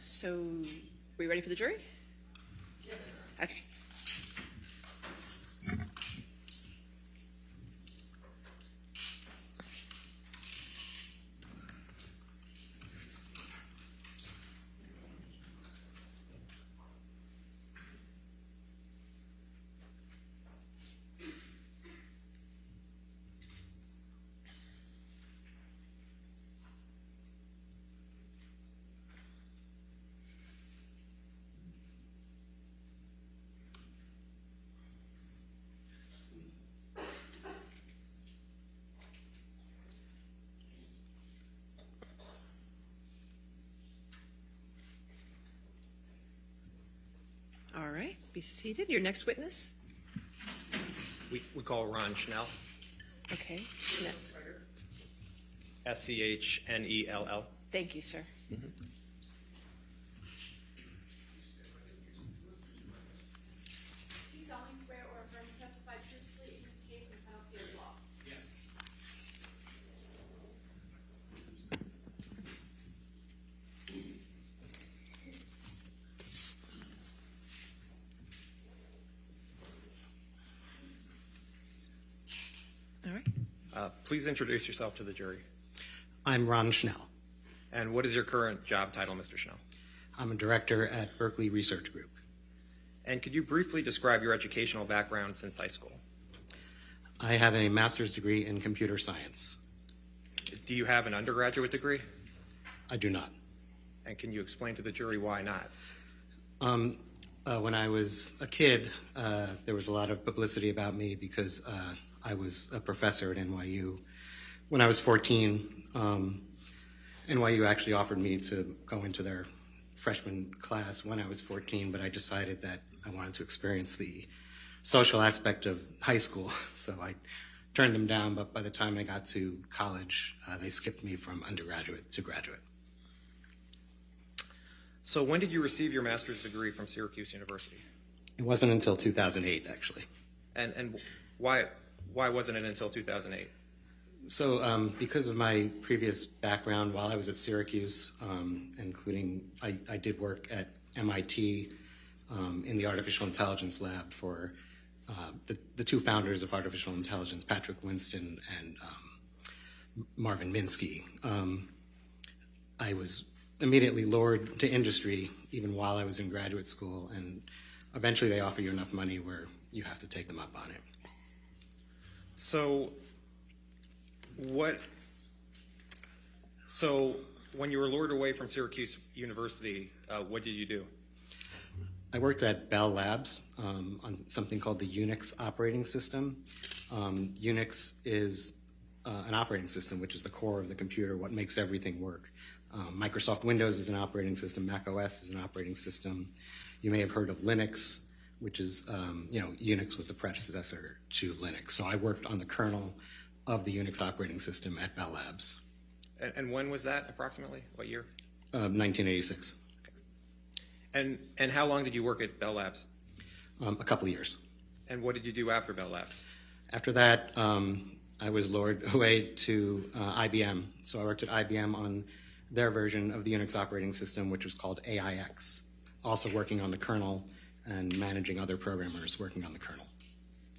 So, we ready for the jury? Yes. Okay. All right, be seated. Your next witness? We call Ron Schnell, Okay. No. Schnell. Thank you, sir. Do you solemnly swear or affirm to testify truthfully in this case and penalty of law? Yes. All right. Please introduce yourself to the jury. I'm Ron Schnell. And what is your current job title, Mr. Schnell? I'm a director at Berkeley Research Group. And could you briefly describe your educational background since high school? I have a master's degree in computer science. Do you have an undergraduate degree? I do not. And can you explain to the jury why not? When I was a kid, there was a lot of publicity about me because I was a professor at NYU. When I was 14, NYU actually offered me to go into their freshman class when I was 14, but I decided that I wanted to experience the social aspect of high school, so I turned them down, but by the time I got to college, they skipped me from undergraduate to graduate. So when did you receive your master's degree from Syracuse University? It wasn't until 2008, actually. And why wasn't it until 2008? So because of my previous background while I was at Syracuse, including I did work at MIT in the artificial intelligence lab for the two founders of artificial intelligence, Patrick Winston and Marvin Minsky. I was immediately lured to industry even while I was in graduate school, and eventually they offer you enough money where you have to take them up on it. So when you were lured away from Syracuse University, what did you do? I worked at Bell Labs on something called the Unix operating system. Unix is an operating system, which is the core of the computer, what makes everything work. Microsoft Windows is an operating system. Mac OS is an operating system. You may have heard of Linux, which is, Unix was the predecessor to Linux. So I worked on the kernel of the Unix operating system at Bell Labs. And when was that approximately? What year? 1986. And how long did you work at Bell Labs? A couple of years. And what did you do after Bell Labs? After that, I was lured away to IBM. So I worked at IBM on their version of the Unix operating system, which was called AIX, also working on the kernel and managing other programmers working on the kernel.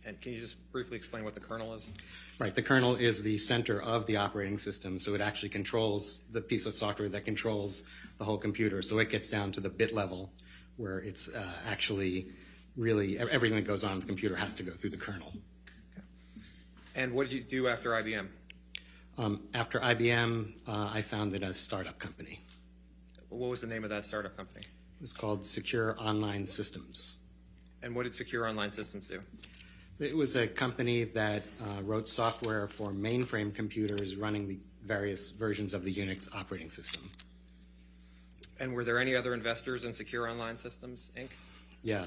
And can you just briefly explain what the kernel is? Right, the kernel is the center of the operating system, so it actually controls the piece of software that controls the whole computer. So it gets down to the bit level where it's actually really everything that goes on in the computer has to go through the kernel. Okay. And what did you do after IBM? After IBM, I founded a startup company. What was the name of that startup company? It was called Secure Online Systems. And what did Secure Online Systems do? It was a company that wrote software for mainframe computers running the various versions of the Unix operating system. And were there any other investors in Secure Online Systems, Inc.? Yeah,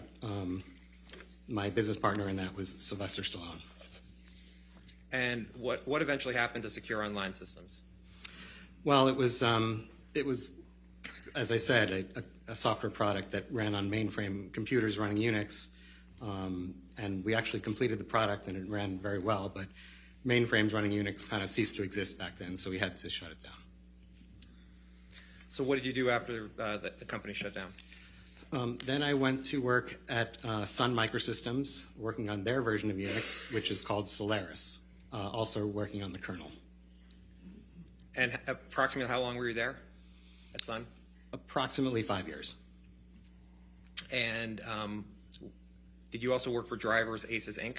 my business partner in that was Sylvester Stallone. And what eventually happened to Secure Online Systems? Well, it was, as I said, a software product that ran on mainframe computers running Unix. And we actually completed the product and it ran very well, but mainframes running Unix kind of ceased to exist back then, so we had to shut it down. So what did you do after the company shut down? Then I went to work at Sun Microsystems, working on their version of Unix, which is called Solaris, also working on the kernel. And approximately how long were you there at Sun? Approximately 5 years. And did you also work for Drivers Aces Inc.?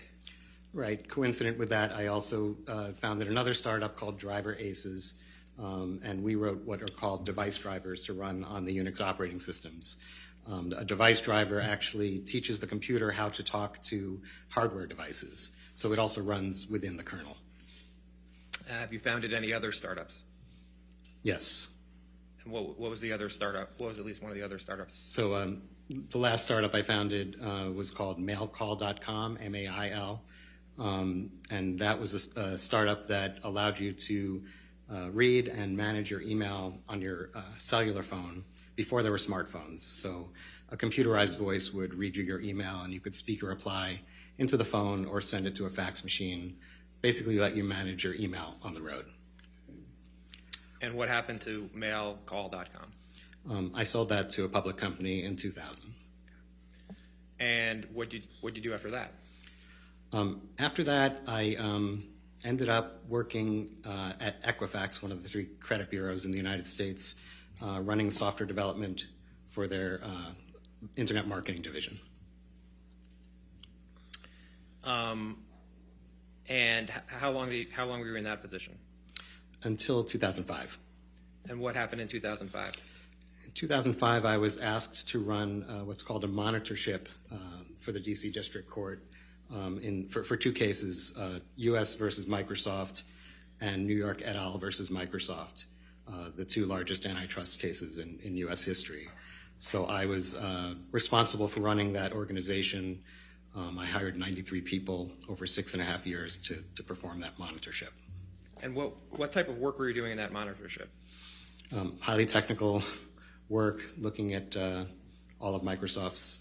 Right. Coincident with that, I also founded another startup called Driver Aces, and we wrote what are called device drivers to run on the Unix operating systems. A device driver actually teaches the computer how to talk to hardware devices, so it also runs within the kernel. Have you founded any other startups? Yes. And what was the other startup? What was at least one of the other startups? So the last startup I founded was called mailcall.com, M-A-I-L, and that was a startup that allowed you to read and manage your email on your cellular phone before there were smartphones. So a computerized voice would read you your email, and you could speak a reply into the phone or send it to a fax machine, basically let you manage your email on the road. And what happened to mailcall.com? I sold that to a public company in 2000. And what'd you do after that? After that, I ended up working at Equifax, one of the 3 credit bureaus in the United States, running software development for their internet marketing division. And how long were you in that position? Until 2005. And what happened in 2005? In 2005, I was asked to run what's called a monitorship for the DC District Court for 2 cases, U.S. versus Microsoft and New York et al. Versus Microsoft, the 2 largest antitrust cases in U.S. history. So I was responsible for running that organization. I hired 93 people over 6.5 years to perform that monitorship. And what type of work were you doing in that monitorship? Highly technical work, looking at all of Microsoft's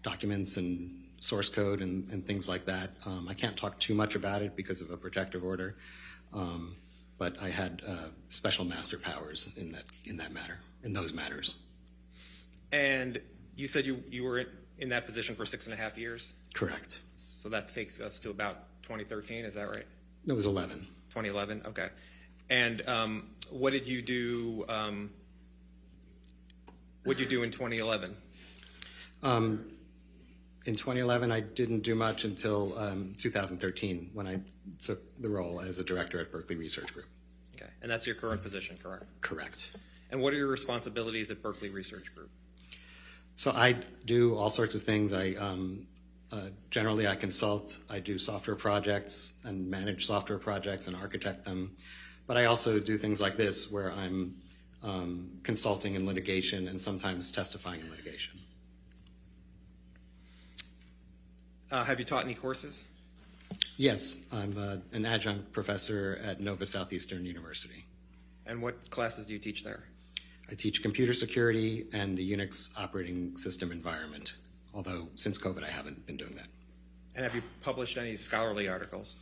documents and source code and things like that. I can't talk too much about it because of a protective order, but I had special master powers in those matters. And you said you were in that position for 6.5 years? Correct. So that takes us to about 2013, is that right? It was 11. 2011, okay. And what did you do? What did you do in 2011? In 2011, I didn't do much until 2013 when I took the role as a director at Berkeley Research Group. Okay, and that's your current position, correct? Correct. And what are your responsibilities at Berkeley Research Group? So I do all sorts of things. Generally, I consult. I do software projects and manage software projects and architect them. But I also do things like this, where I'm consulting in litigation and sometimes testifying in litigation. Have you taught any courses? Yes, I'm an adjunct professor at Nova Southeastern University. And what classes do you teach there? I teach computer security and the Unix operating system environment, although since COVID I haven't been doing that. And have you published any scholarly articles?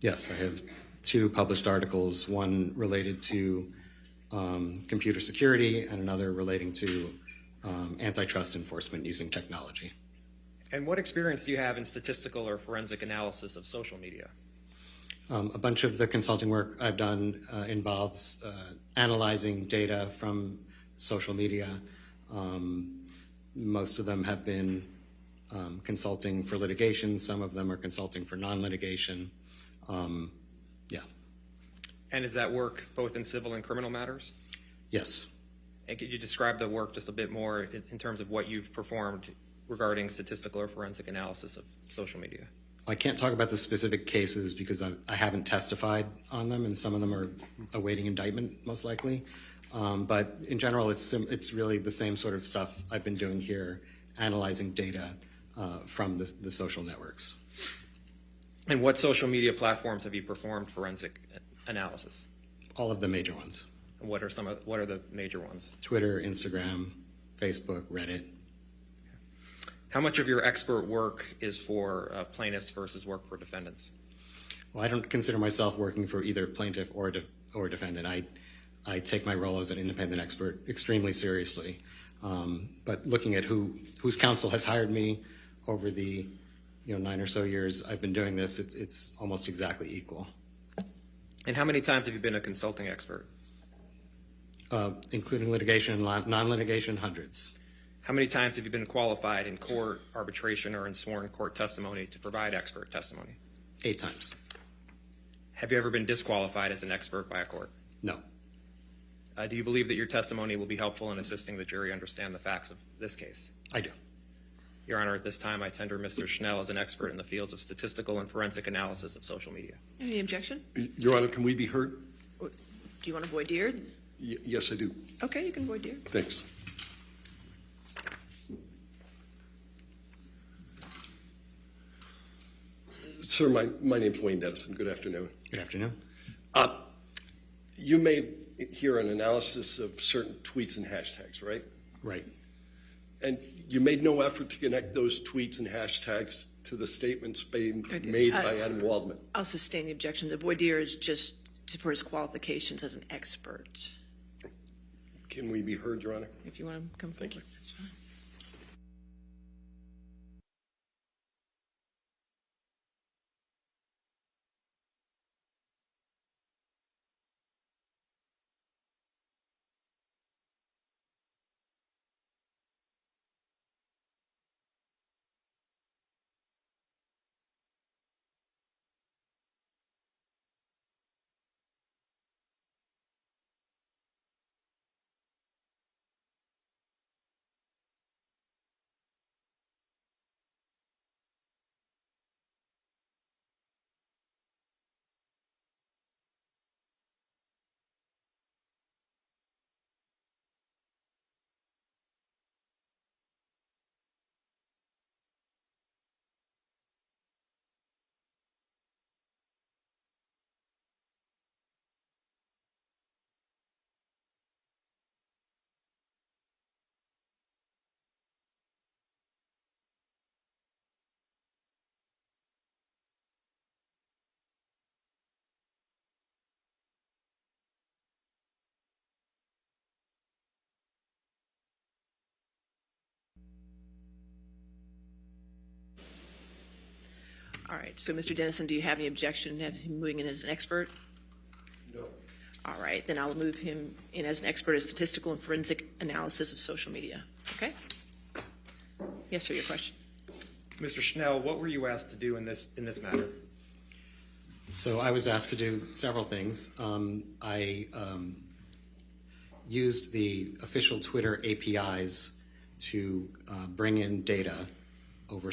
Yes, I have 2 published articles, one related to computer security and another relating to antitrust enforcement using technology. And what experience do you have in statistical or forensic analysis of social media? A bunch of the consulting work I've done involves analyzing data from social media. Most of them have been consulting for litigation. Some of them are consulting for non-litigation. Yeah. And is that work both in civil and criminal matters? Yes. And could you describe the work just a bit more in terms of what you've performed regarding statistical or forensic analysis of social media? I can't talk about the specific cases because I haven't testified on them, and some of them are awaiting indictment, most likely. But in general, it's really the same sort of stuff I've been doing here, analyzing data from the social networks. And what social media platforms have you performed forensic analysis? All of the major ones. And what are the major ones? Twitter, Instagram, Facebook, Reddit. How much of your expert work is for plaintiffs versus work for defendants? Well, I don't consider myself working for either plaintiff or defendant. I take my role as an independent expert extremely seriously. But looking at whose counsel has hired me over the 9 or so years I've been doing this, it's almost exactly equal. And how many times have you been a consulting expert? Including litigation and non-litigation, hundreds. How many times have you been qualified in court, arbitration, or in sworn court testimony to provide expert testimony? 8 times. Have you ever been disqualified as an expert by a court? No. Do you believe that your testimony will be helpful in assisting the jury understand the facts of this case? I do. Your Honor, at this time, I tender Mr. Schnell as an expert in the fields of statistical and forensic analysis of social media. Any objection? Your Honor, can we be heard? Do you want to voir dire? Yes, I do. Okay, you can voir dire. Thanks. Sir, my name's Wayne Dennison. Good afternoon. Good afternoon. You made here an analysis of certain tweets and hashtags, right? Right. And you made no effort to connect those tweets and hashtags to the statements being made by Adam Waldman. I'll sustain the objection. The voir dire is just for his qualifications as an expert. Can we be heard, Your Honor? If you want to come forward, Thank you. that's fine. All right. So, Mr. Dennison, do you have any objection to him moving in as an expert? No. All right. Then I'll move him in as an expert in statistical and forensic analysis of social media. Okay? Yes, sir, your question. Mr. Schnell, what were you asked to do in this matter? So I was asked to do several things. I used the official Twitter APIs to bring in data over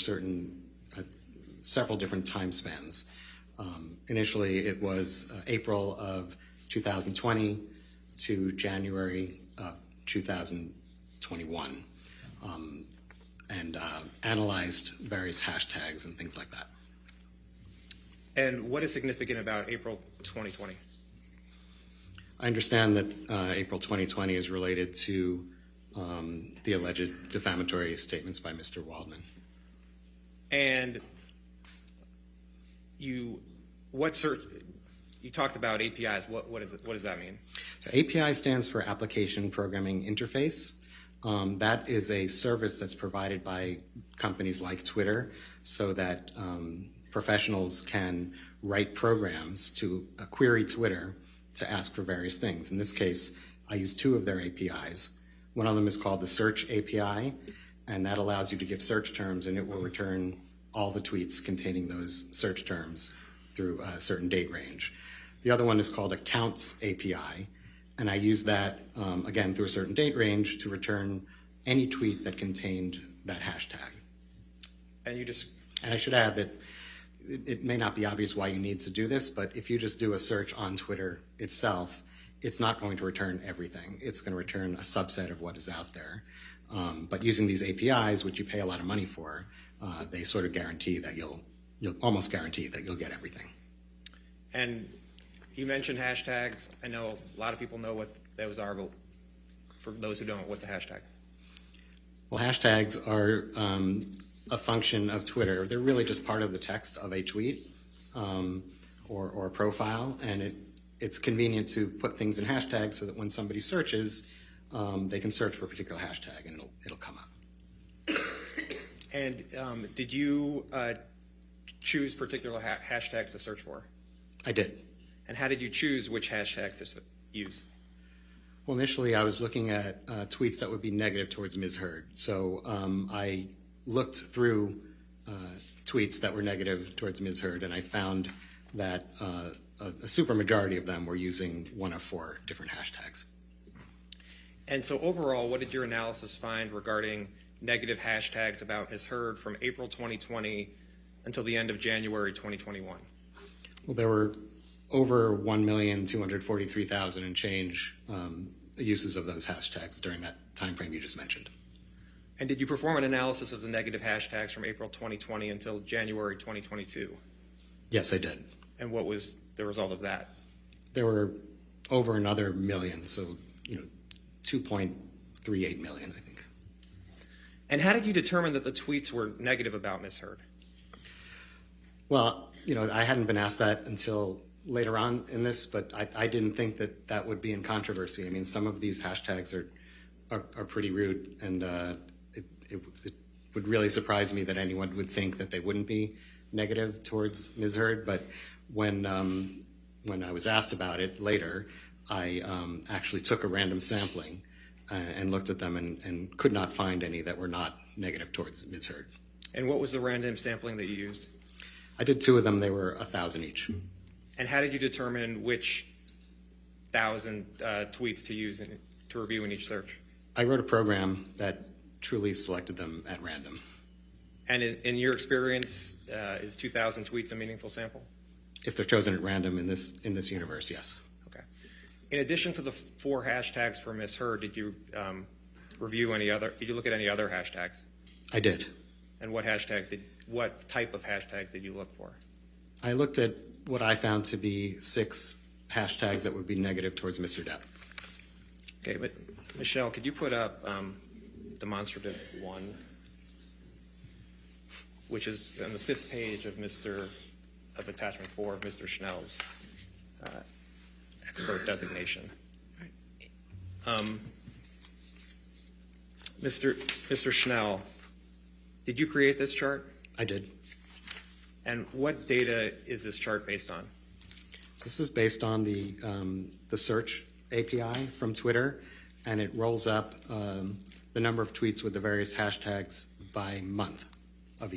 several different time spans. Initially, it was April of 2020 to January of 2021, and analyzed various hashtags and things like that. And what is significant about April 2020? I understand that April 2020 is related to the alleged defamatory statements by Mr. Waldman. And you talked about APIs. What does that mean? So API stands for Application Programming Interface. That is a service that's provided by companies like Twitter so that professionals can write programs to query Twitter to ask for various things. In this case, I use 2 of their APIs. One of them is called the Search API, and that allows you to give search terms, and it will return all the tweets containing those search terms through a certain date range. The other one is called Accounts API, and I use that, again, through a certain date range to return any tweet that contained that hashtag. And I should add that it may not be obvious why you need to do this, but if you just do a search on Twitter itself, it's not going to return everything. It's going to return a subset of what is out there. But using these APIs, which you pay a lot of money for, they sort of guarantee that you'll almost guarantee that you'll get everything. And you mentioned hashtags. I know a lot of people know what those are, but for those who don't, what's a hashtag? Well, hashtags are a function of Twitter. They're really just part of the text of a tweet or a profile, and it's convenient to put things in hashtags so that when somebody searches, they can search for a particular hashtag and it'll come up. And did you choose particular hashtags to search for? I did. And how did you choose which hashtags to use? Well, initially I was looking at tweets that would be negative towards Ms. Heard. So I looked through tweets that were negative towards Ms. Heard, and I found that a super majority of them were using one of 4 different hashtags. And so overall, what did your analysis find regarding negative hashtags about Ms. Heard from April 2020 until the end of January 2021? Well, there were over 1,243,000 and change uses of those hashtags during that time frame you just mentioned. And did you perform an analysis of the negative hashtags from April 2020 until January 2022? Yes, I did. And what was the result of that? There were over another million, so 2.38 million, I think. And how did you determine that the tweets were negative about Ms. Heard? Well, I hadn't been asked that until later on in this, but I didn't think that that would be in controversy. I mean, some of these hashtags are pretty rude, and it would really surprise me that anyone would think that they wouldn't be negative towards Ms. Heard. But when I was asked about it later, I actually took a random sampling and looked at them and could not find any that were not negative towards Ms. Heard. And what was the random sampling that you used? I did 2 of them. They were 1,000 each. And how did you determine which 1,000 tweets to use to review in each search? I wrote a program that truly selected them at random. And in your experience, is 2,000 tweets a meaningful sample? If they're chosen at random in this universe, yes. Okay. In addition to the 4 hashtags for Ms. Heard, did you review any other? Did you look at any other hashtags? I did. And what type of hashtags did you look for? I looked at what I found to be 6 hashtags that would be negative towards Mr. Depp. Okay, but Michelle, could you put up demonstrative 1, which is on the 5th page of attachment 4 of Mr. Schnell's expert designation. Mr. Schnell, did you create this chart? I did. And what data is this chart based on? This is based on the search API from Twitter, and it rolls up the number of tweets with the various hashtags by month of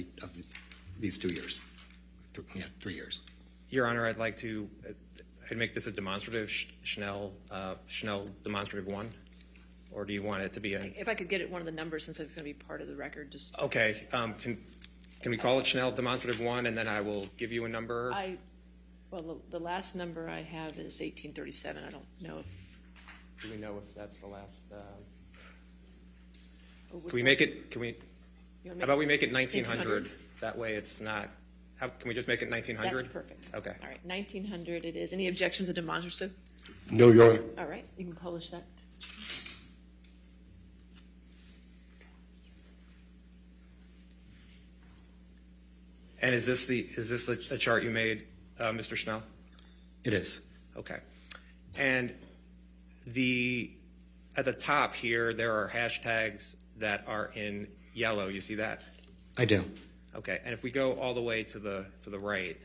these 2 years. 3 years. Your Honor, I'd make this a demonstrative Schnell demonstrative 1, or do you want it to be a? If I could get it one of the numbers, since it's going to be part of the record, just. Okay, can we call it Schnell demonstrative 1, and then I will give you a number? Well, the last number I have is 1837. I don't know. Do we know if that's the last? Can Can we make it? How about we make it 1900? 1900? That way, it's not. Can we just make it 1900? That's perfect. Okay. All right, 1900 it is. Any objections to demonstrative? No, Your Honor. All right, you can publish that. And is this the chart you made, Mr. Schnell? It is. Okay. And at the top here, there are hashtags that are in yellow. You see that? I do. Okay. And if we go all the way to the right,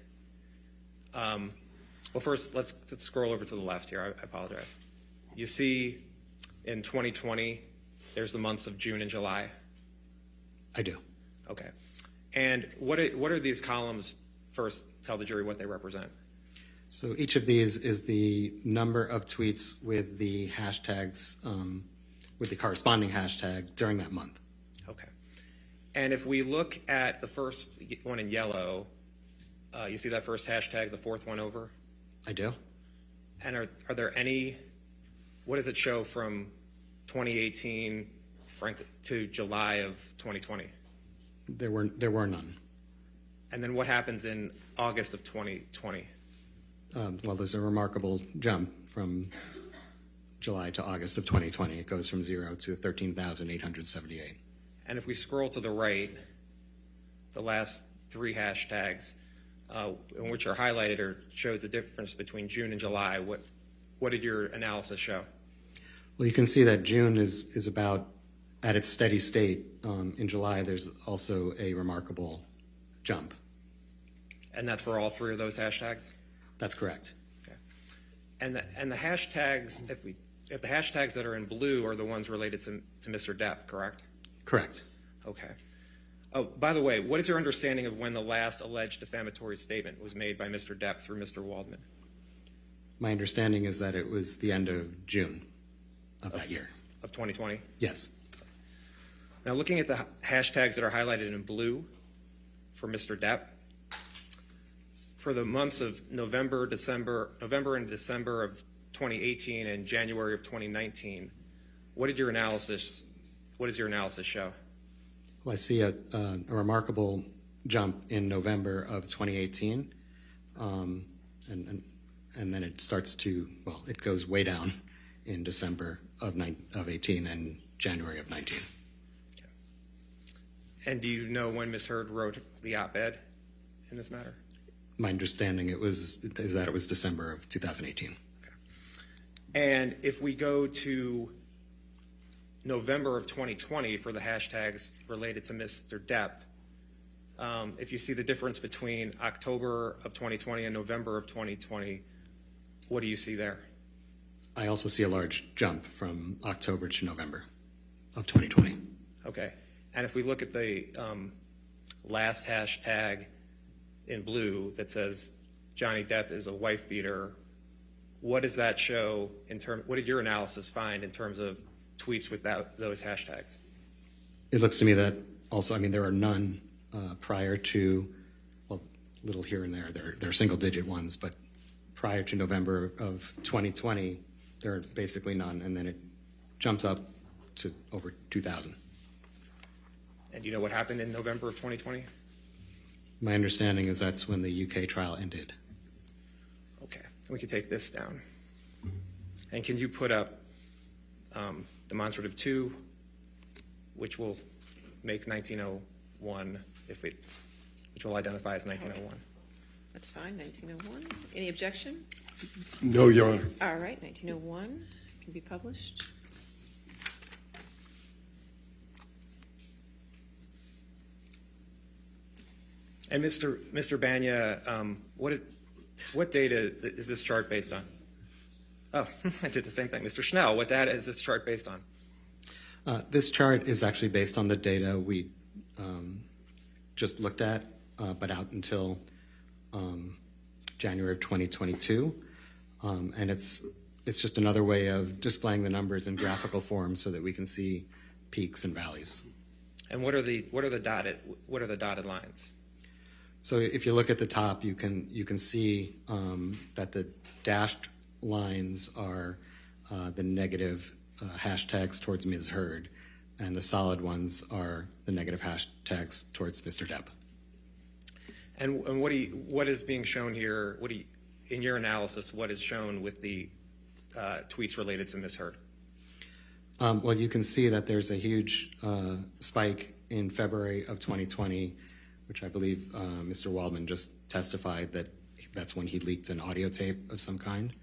well, first let's scroll over to the left here. I apologize. You see, in 2020, there's the months of June and July. I do. Okay. And what are these columns? First, tell the jury what they represent. So each of these is the number of tweets with the hashtags, with the corresponding hashtag during that month. Okay. And if we look at the first one in yellow, you see that first hashtag, the 4th one over? I do. And are there any, what does it show from 2018 to July of 2020? There were none. And then what happens in August of 2020? Well, there's a remarkable jump from July to August of 2020. It goes from 0 to 13,878. And if we scroll to the right, the last 3 hashtags, in which are highlighted or shows the difference between June and July. What did your analysis show? Well, you can see that June is about at its steady state. In July, there's also a remarkable jump. And that's for all three of those hashtags? That's correct. Okay. And the hashtags, if the hashtags that are in blue are the ones related to Mr. Depp, correct? Correct. Okay. Oh, by the way, what is your understanding of when the last alleged defamatory statement was made by Mr. Depp through Mr. Waldman? My understanding is that it was the end of June of that year. Of 2020? Yes. Now, looking at the hashtags that are highlighted in blue for Mr. Depp, for the months of November and December of 2018 and January of 2019, what does your analysis show? Well, I see a remarkable jump in November of 2018, and then it starts to, well, it goes way down in December of 18 and January of 19. Okay. And do you know when Ms. Heard wrote the op-ed in this matter? My understanding is that it was December of 2018. Okay. And if we go to November of 2020 for the hashtags related to Mr. Depp, if you see the difference between October of 2020 and November of 2020, what do you see there? I also see a large jump from October to November of 2020. Okay. And if we look at the last hashtag in blue that says Johnny Depp is a wife beater, what does that show what did your analysis find in terms of tweets with those hashtags? It looks to me that also, I mean, there are none prior to, well, little here and there. There are single-digit ones, but prior to November of 2020, there are basically none, and then it jumps up to over 2,000. And do you know what happened in November of 2020? My understanding is that's when the UK trial ended. Okay. We can take this down. And can you put up demonstrative 2, which will make 1901, which will identify as 1901. That's fine, 1901. Any objection? No, Your Honor. All right, 1901 can be published. And Mr. Banya, what data is this chart based on? Oh, I did the same thing. Mr. Schnell, what data is this chart based on? This chart is actually based on the data we just looked at, but out until January of 2022. And it's just another way of displaying the numbers in graphical form so that we can see peaks and valleys. And what are the dotted lines? So if you look at the top, you can see that the dashed lines are the negative hashtags towards Ms. Heard, and the solid ones are the negative hashtags towards Mr. Depp. And what is being shown here? In your analysis, what is shown with the tweets related to Ms. Heard? Well, you can see that there's a huge spike in February of 2020, which I believe Mr. Waldman just testified that that's when he leaked an audio tape of some kind.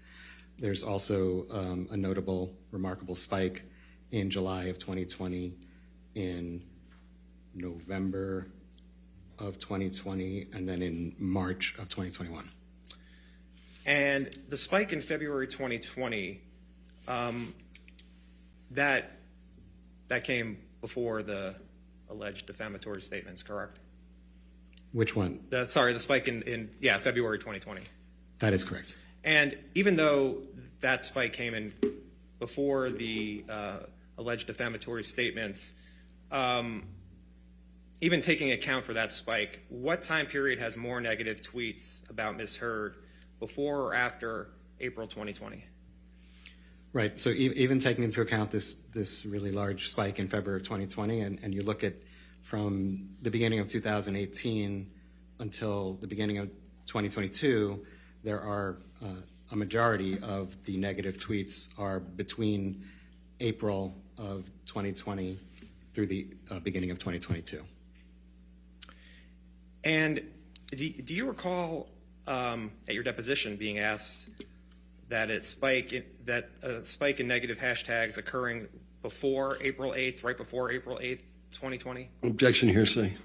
There's also a notable, remarkable spike in July of 2020, in November of 2020, and then in March of 2021. And the spike in February 2020, that came before the alleged defamatory statements, correct? Which one? The spike in February 2020. That is correct. And even though that spike came in before the alleged defamatory statements, even taking account for that spike, what time period has more negative tweets about Ms. Heard, before or after April 2020? Right. So even taking into account this really large spike in February of 2020, and you look at from the beginning of 2018 until the beginning of 2022, there are a majority of the negative tweets are between April of 2020 through the beginning of 2022. And Do you recall at your deposition being asked that a spike in negative hashtags occurring before April 8th, right before April 8th, 2020? Objection, hearsay.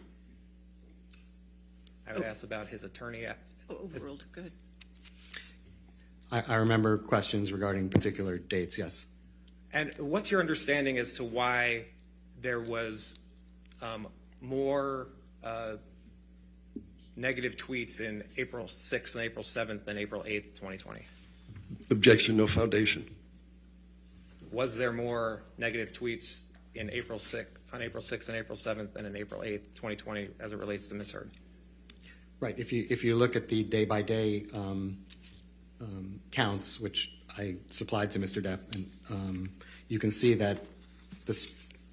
I would ask about his attorney. Overruled, go ahead. I remember questions regarding particular dates, yes. And what's your understanding as to why there was more negative tweets in April 6th and April 7th than April 8th, 2020? Objection, no foundation. Was there more negative tweets in April 6th, on April 6th and April 7th than in April 8th, 2020, as it relates to misheard? Right. If you look at the day-by-day counts, which I supplied to Mr. Depp, and you can see that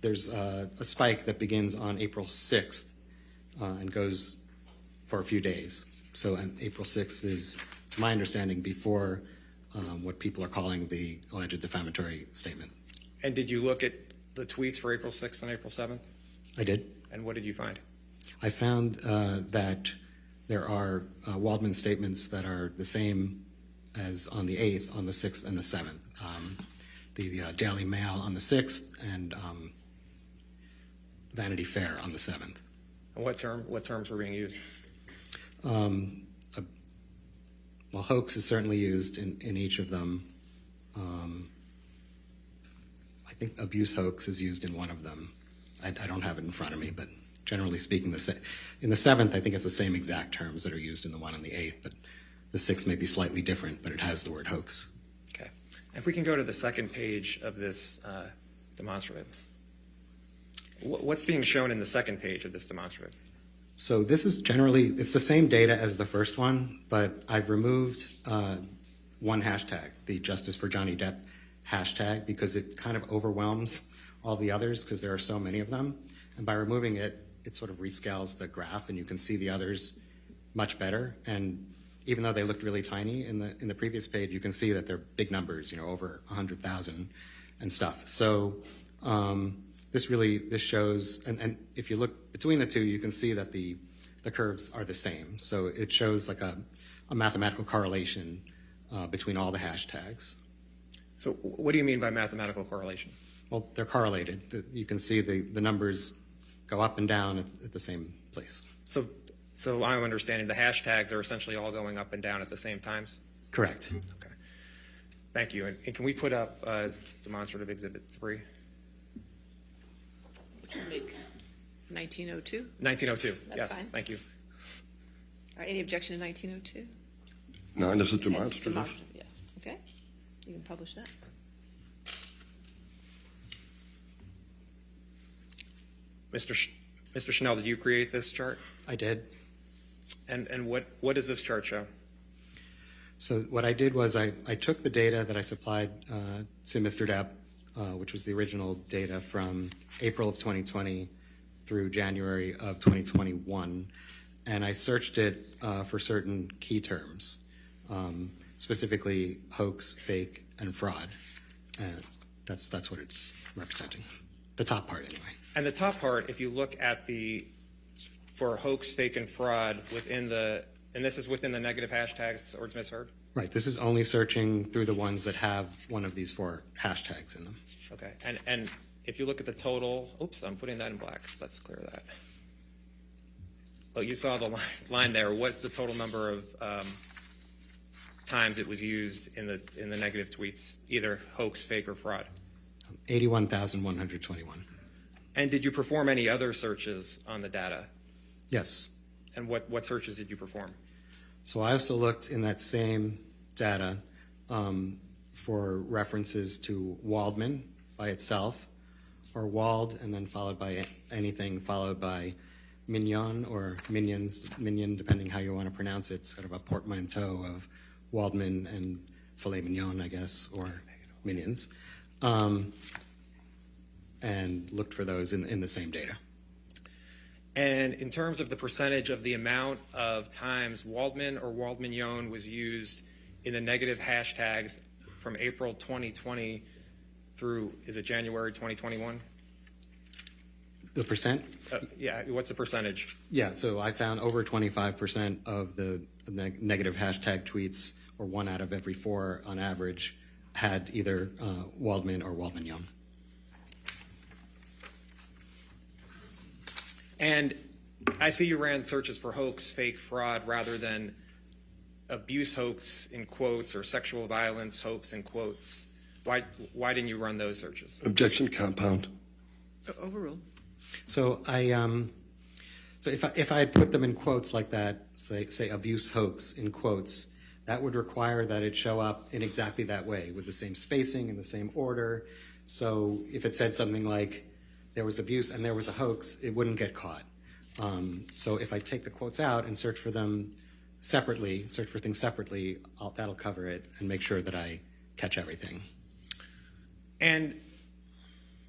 there's a spike that begins on April 6th and goes for a few days. So April 6th is, to my understanding, before what people are calling the alleged defamatory statement. And did you look at the tweets for April 6th and April 7th? I did. And what did you find? I found that there are Waldman statements that are the same as on the 8th, on the 6th, and the 7th. The Daily Mail on the 6th and Vanity Fair on the 7th. And what terms were being used? Well, hoax is certainly used in each of them. I think abuse hoax is used in one of them. I don't have it in front of me, but generally speaking, in the 7th, I think it's the same exact terms that are used in the one on the 8th, but the 6th may be slightly different, but it has the word hoax. Okay. If we can go to the second page of this demonstrative. What's being shown in the second page of this demonstrative? So this is generally, it's the same data as the first one, but I've removed one hashtag, the Justice for Johnny Depp hashtag, because it kind of overwhelms all the others because there are so many of them. And by removing it, it sort of rescales the graph and you can see the others much better. And even though they looked really tiny in the previous page, you can see that they're big numbers, over 100,000 and stuff. So this shows, and if you look between the two, you can see that the curves are the same. So it shows like a mathematical correlation between all the hashtags. So what do you mean by mathematical correlation? Well, they're correlated. You can see the numbers go up and down at the same place. So I'm understanding the hashtags are essentially all going up and down at the same times? Correct. Okay. Thank you. And can we put up demonstrative exhibit 3? Which would make 1902. 1902. That's yes. fine. Thank you. All right, any objection to 1902? None as a demonstrative. Yes, okay. You can publish that. Mr. Schnell, did you create this chart? I did. And what does this chart show? So what I did was I took the data that I supplied to Mr. Depp, which was the original data from April of 2020 through January of 2021, and I searched it for certain key terms, specifically hoax, fake, and fraud. That's what it's representing. The top part, anyway. And the top part, if you look at for hoax, fake, and fraud and this is within the negative hashtags or misheard? Right. This is only searching through the ones that have one of these 4 hashtags in them. Okay. And if you look at the total, oops, I'm putting that in black. Let's clear that. Oh, you saw the line there. What's the total number of times it was used in the negative tweets, either hoax, fake, or fraud? 81,121. And did you perform any other searches on the data? Yes. And what searches did you perform? So I also looked in that same data for references to Waldman by itself, or Wald, and then followed by anything followed by Mignon or Minions, Minion, depending how you want to pronounce it, sort of a portmanteau of Waldman and filet mignon, I guess, or Minions, and looked for those in the same data. And in terms of the percentage of the amount of times Waldman or Waldmignon was used in the negative hashtags from April 2020 through, is it January 2021? The percent? Yeah, what's the percentage? Yeah, so I found over 25% of the negative hashtag tweets, or 1 out of every 4 on average, had either Waldman or Waldman-Young. And I see you ran searches for hoax, fake, fraud, rather than abuse hoax in quotes or sexual violence hoax in quotes. Why didn't you run those searches? Objection compound. Overruled. So so if I had put them in quotes like that, say abuse hoax in quotes, that would require that it show up in exactly that way, with the same spacing and the same order. So if it said something like there was abuse and there was a hoax, it wouldn't get caught. So if I take the quotes out and search for them separately, search for things separately, that'll cover it and make sure that I catch everything. And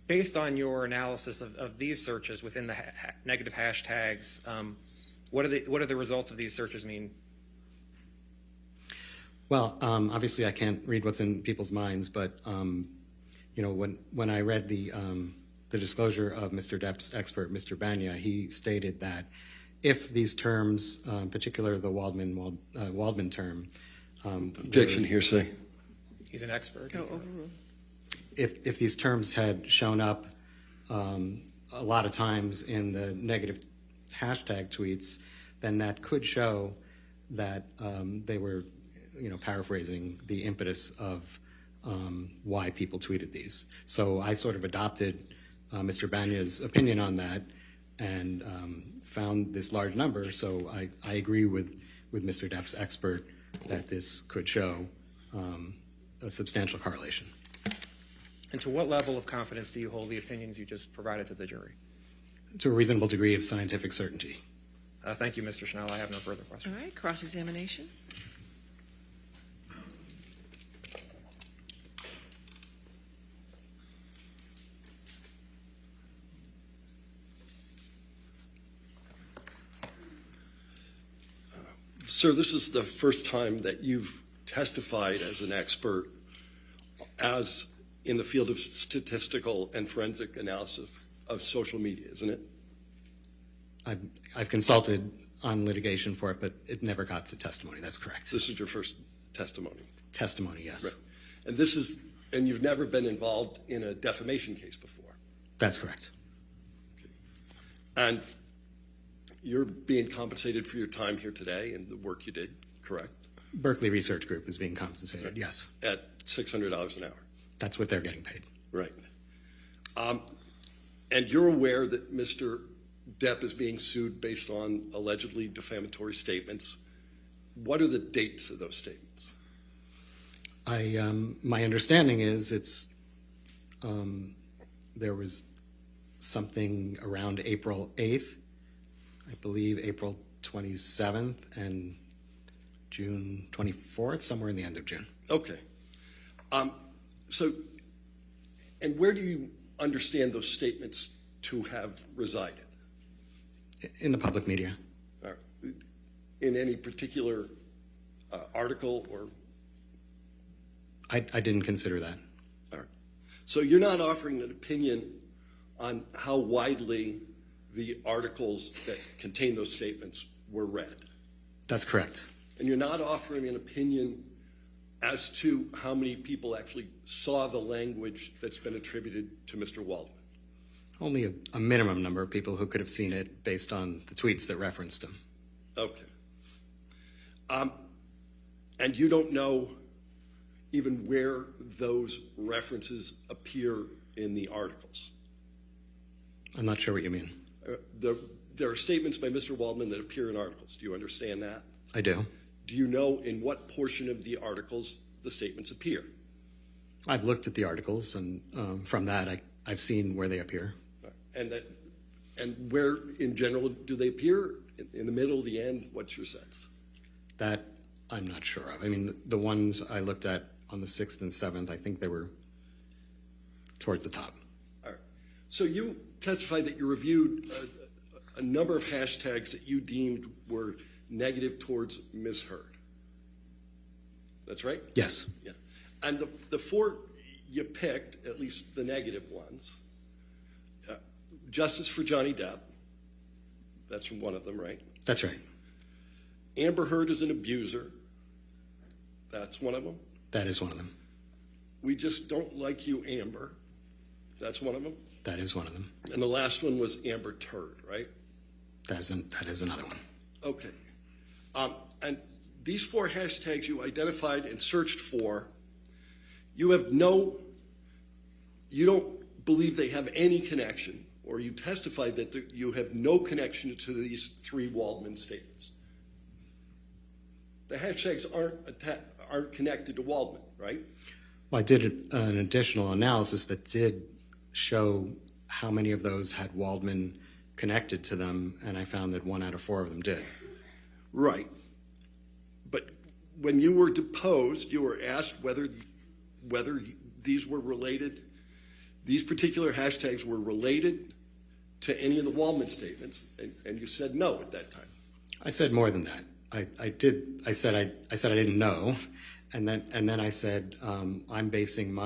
based on your analysis of these searches within the negative hashtags, what do the results of these searches mean? Well, obviously I can't read what's in people's minds, but when I read the disclosure of Mr. Depp's expert, Mr. Banya, he stated that if these terms, particular the Waldman term, Objection hearsay. He's an expert. Overruled. if these terms had shown up a lot of times in the negative hashtag tweets, then that could show that they were, paraphrasing the impetus of why people tweeted these. So I sort of adopted Mr. Banya's opinion on that and found this large number. So I agree with Mr. Depp's expert that this could show a substantial correlation. And to what level of confidence do you hold the opinions you just provided to the jury? To a reasonable degree of scientific certainty. Thank you, Mr. Schnell. I have no further All questions. right, cross-examination. Sir, this is the first time that you've testified as an expert as in the field of statistical and forensic analysis of social media, isn't it? I've consulted on litigation for it, but it never got to testimony. That's correct. This is your first testimony. Testimony, yes. Right. And you've never been involved in a defamation case before. That's correct. And you're being compensated for your time here today and the work you did, correct? Berkeley Research Group is being compensated, yes. At $600 an hour. That's what they're getting paid. Right. And you're aware that Mr. Depp is being sued based on allegedly defamatory statements. What are the dates of those statements? My understanding is there was something around April 8th, I believe April 27th and June 24th, somewhere in the end of June. Okay. And where do you understand those statements to have resided? In the public media. In any particular article or? I didn't consider that. All right. So you're not offering an opinion on how widely the articles that contain those statements were read? That's correct. And you're not offering an opinion as to how many people actually saw the language that's been attributed to Mr. Waldman? Only a minimum number of people who could have seen it based on the tweets that referenced him. Okay. And you don't know even where those references appear in the articles? I'm not sure what you mean. There are statements by Mr. Waldman that appear in articles. Do you understand that? I do. Do you know in what portion of the articles the statements appear? I've looked at the articles, and from that, I've seen where they appear. And where, in general, do they appear? In the middle, the end? What's your sense? That I'm not sure of. I mean, the ones I looked at on the 6th and 7th, I think they were towards the top. All right. So you testified that you reviewed a number of hashtags that you deemed were negative towards Ms. Heard. That's right? Yes. Yeah. And the four you picked, at least the negative ones, Justice for Johnny Depp. That's from one of them, right? That's right. Amber Heard is an abuser. That's one of them. That is one of them. We just don't like you, Amber. That's one of them. That is one of them. And the last one was Amber Turd, right? That is another one. Okay. And these 4 hashtags you identified and searched for, you don't believe they have any connection, or you testified that you have no connection to these 3 Waldman statements. The hashtags aren't connected to Waldman, right? Well, I did an additional analysis that did show how many of those had Waldman connected to them, and I found that 1 out of 4 of them did. Right. But when you were deposed, you were asked whether these were related, these particular hashtags were related to any of the Waldman statements, and you said no at that time. I said more than that. I said I didn't know, and then I said I'm basing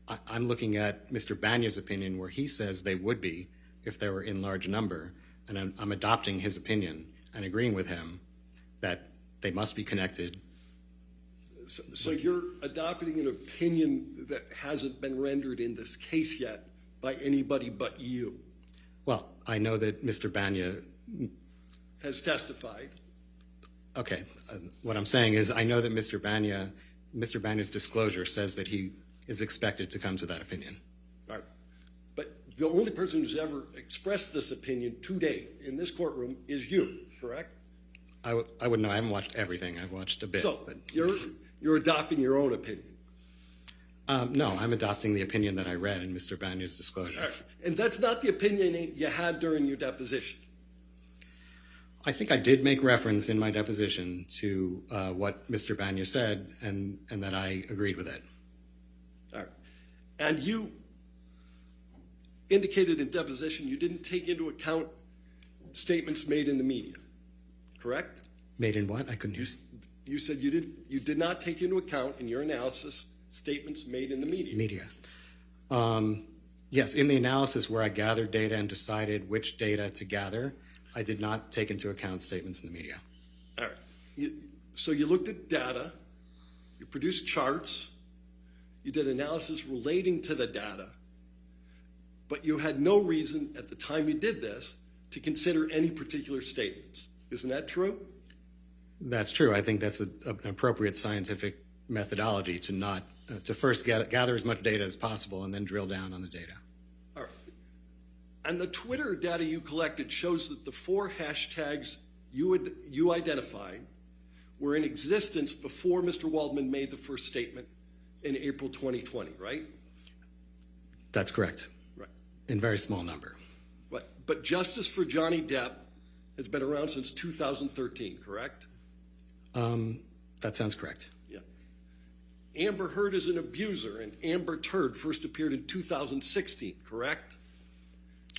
I'm looking at Mr. Banya's opinion where he says they would be if they were in large number, and I'm adopting his opinion and agreeing with him that they must be connected. So you're adopting an opinion that hasn't been rendered in this case yet by anybody but you. Well, I know that Mr. Banya. Has testified. Okay, what I'm saying is I know that Mr. Banya's disclosure says that he is expected to come to that opinion. All right. But the only person who's ever expressed this opinion to date in this courtroom is you, correct? I wouldn't know. I haven't watched everything. I've watched a bit. So but you're adopting your own opinion. no, I'm adopting the opinion that I read in Mr. Banya's disclosure. All right. And that's not the opinion you had during your deposition. I think I did make reference in my deposition to what Mr. Banya said, and that I agreed with it. All right. And you indicated in deposition you didn't take into account statements made in the media, correct? Made in what? I couldn't hear. You said you did not take into account in your analysis statements made in the media. Media. Yes, in the analysis where I gathered data and decided which data to gather, I did not take into account statements in the media. All right. So you looked at data, you produced charts, you did analysis relating to the data, but you had no reason at the time you did this to consider any particular statements. Isn't that true? That's true. I think that's an appropriate scientific methodology to first gather as much data as possible and then drill down on the data. All right. And the Twitter data you collected shows that the 4 hashtags you identified were in existence before Mr. Waldman made the first statement in April 2020, right? That's correct. Right. In very small number. But Justice for Johnny Depp has been around since 2013, correct? That sounds correct. Yeah. Amber Heard is an abuser, and Amber Turd first appeared in 2016, correct?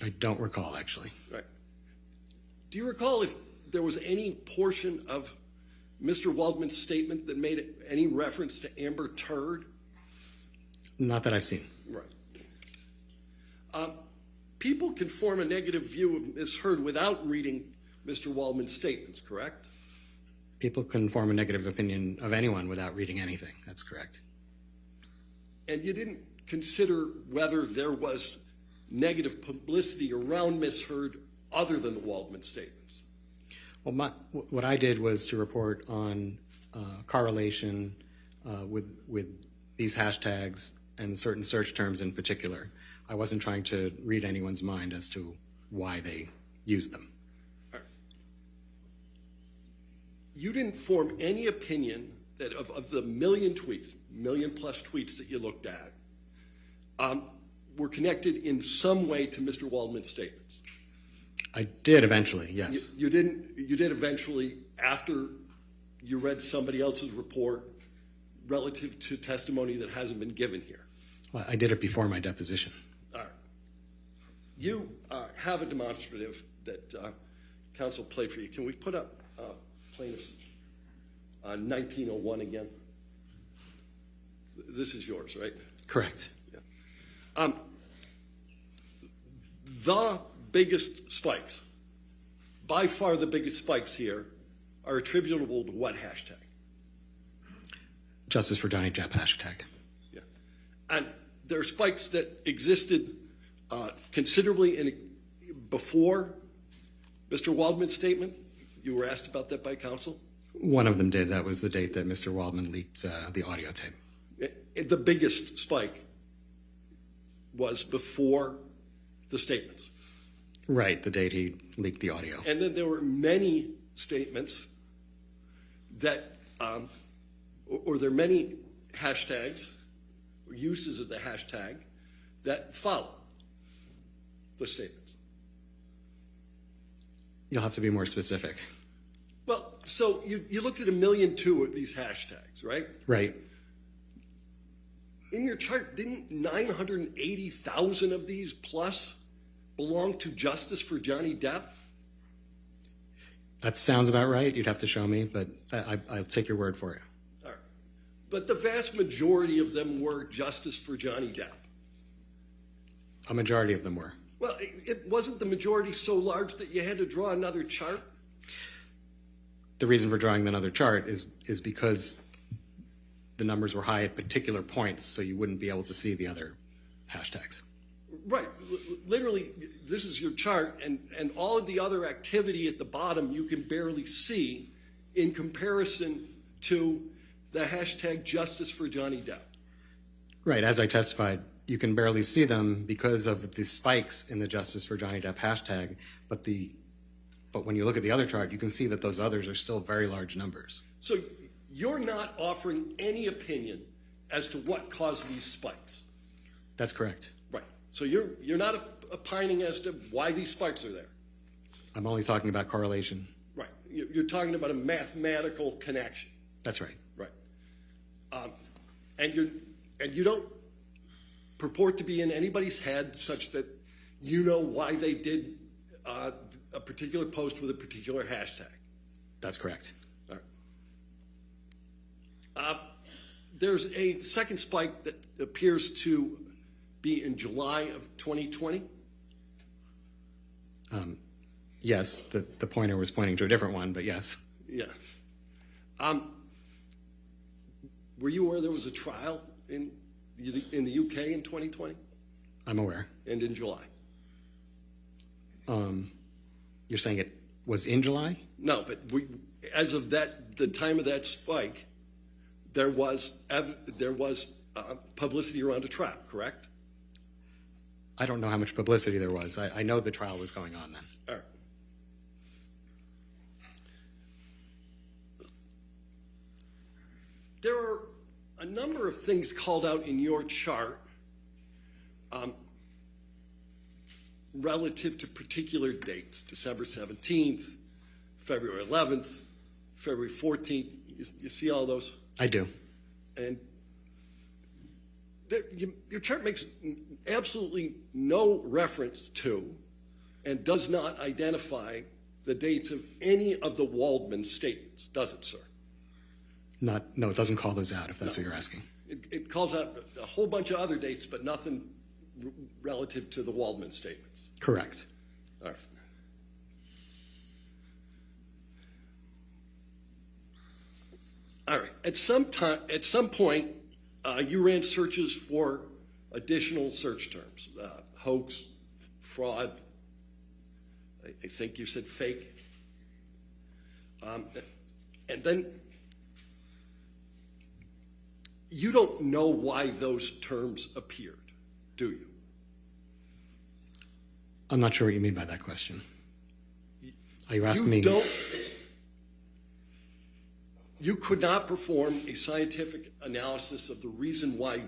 I don't recall, actually. Right. Do you recall if there was any portion of Mr. Waldman's statement that made any reference to Amber Turd? Not that I've seen. Right. People can form a negative view of Ms. Heard without reading Mr. Waldman's statements, correct? People can form a negative opinion of anyone without reading anything. That's correct. And you didn't consider whether there was negative publicity around Ms. Heard other than the Waldman statements? Well, what I did was to report on correlation with these hashtags and certain search terms in particular. I wasn't trying to read anyone's mind as to why they used them. You didn't form any opinion that of the million plus tweets that you looked at, were connected in some way to Mr. Waldman's statements. I did eventually, yes. You did eventually after you read somebody else's report relative to testimony that hasn't been given here. Well, I did it before my deposition. All right. You have a demonstrative that counsel played for you. Can we put up plaintiff's 1901 again? This is yours, right? Correct. Yeah. the biggest spikes, by far the biggest spikes here, are attributable to what hashtag? Justice for Johnny Depp hashtag. Yeah. And there are spikes that existed considerably before Mr. Waldman's statement. You were asked about that by counsel. One of them did. That was the date that Mr. Waldman leaked the audio tape. The biggest spike was before the statements. Right, the date he leaked the audio. And then there were many statements that, or there are many hashtags or uses of the hashtag that follow the statements. You'll have to be more specific. Well, so you looked at 1.2 million of these hashtags, right? Right. In your chart, didn't 980,000 of these plus belong to Justice for Johnny Depp? That sounds about right. You'd have to show me, but I'll take your word for it. All right. But the vast majority of them were Justice for Johnny Depp. A majority of them were. Well, it wasn't the majority so large that you had to draw another chart? The reason for drawing another chart is because the numbers were high at particular points, so you wouldn't be able to see the other hashtags. Right. Literally, this is your chart, and all of the other activity at the bottom you can barely see in comparison to the hashtag Justice for Johnny Depp. Right, as I testified, you can barely see them because of the spikes in the Justice for Johnny Depp hashtag, but when you look at the other chart, you can see that those others are still very large numbers. So you're not offering any opinion as to what caused these spikes. That's correct. Right. So you're not opining as to why these spikes are there. I'm only talking about correlation. Right. You're talking about a mathematical connection. That's right. Right. And you don't purport to be in anybody's head such that you know why they did a particular post with a particular hashtag. That's correct. All right. There's a second spike that appears to be in July of 2020. Yes, the pointer was pointing to a different one, but yes. Yeah. Were you aware there was a trial in the UK in 2020 I'm aware. and in July? You're saying it was in July? No, but as of the time of that spike, there was publicity around a trial, correct? I don't know how much publicity there was. I know the trial was going on then. All right. There are a number of things called out in your chart relative to particular dates, December 17th, February 11th, February 14th. You see all those? I do. And your chart makes absolutely no reference to and does not identify the dates of any of the Waldman statements, does it, sir? No, it doesn't call those out, if that's what you're asking. It calls out a whole bunch of other dates, but nothing relative to the Waldman statements. Correct. All right. All right. At some point, you ran searches for additional search terms: hoax, fraud. I think you said fake. And then you don't know why those terms appeared, do you? I'm not sure what you mean by that question. Are you asking me? You could not perform a scientific analysis of the reason why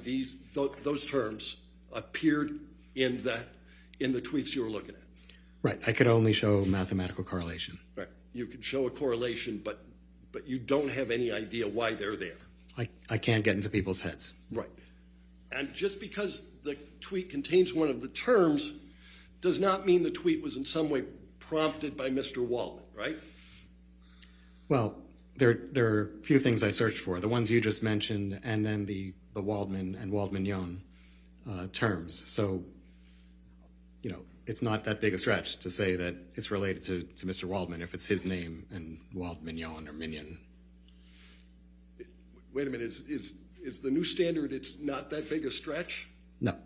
those terms appeared in the tweets you were looking at. Right. I could only show mathematical correlation. Right. You could show a correlation, but you don't have any idea why they're there. I can't get into people's heads. Right. And just because the tweet contains one of the terms does not mean the tweet was in some way prompted by Mr. Waldman, right? Well, there are a few things I searched for. The ones you just mentioned, and then the Waldman and Waldman-Yon terms. So, it's not that big a stretch to say that it's related to Mr. Waldman if it's his name and Wald Mignon or Minion. Wait a minute, is the new standard, it's not that big a stretch? No.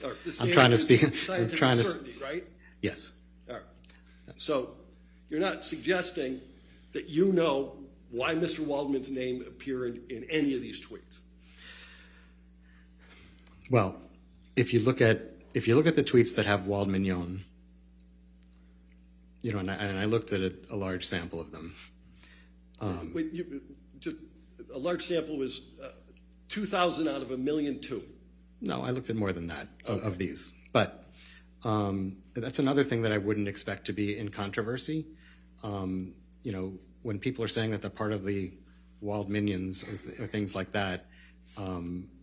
Or the I'm trying to standard speak. is I'm Scientific trying to. certainty, right? Yes. All right. So you're not suggesting that you know why Mr. Waldman's name appeared in any of these tweets? Well, if you look at the tweets that have Wald Mignon, and I looked at a large sample of them. Just a large sample was 2,000 out of 1,000,002. No, I looked at more than that of these. But that's another thing that I wouldn't expect to be in controversy. When people are saying that they're part of the Wald Minions or things like that,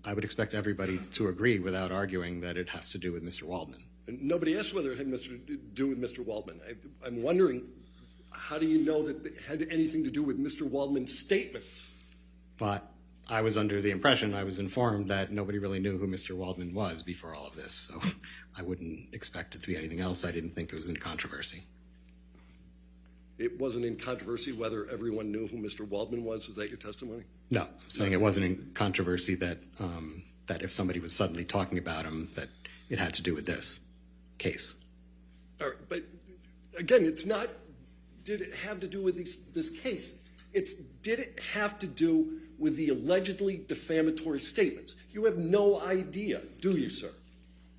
I would expect everybody to agree without arguing that it has to do with Mr. Waldman. And nobody asked whether it had to do with Mr. Waldman. I'm wondering, how do you know that it had anything to do with Mr. Waldman's statements? But I was under the impression, I was informed that nobody really knew who Mr. Waldman was before all of this. So I wouldn't expect it to be anything else. I didn't think it was in controversy. It wasn't in controversy whether everyone knew who Mr. Waldman was? Is that your testimony? No, I'm saying it wasn't in controversy that that if somebody was suddenly talking about him, that it had to do with this case. All right, but again, it's not, did it have to do with this case? It's, did it have to do with the allegedly defamatory statements? You have no idea, do you, sir?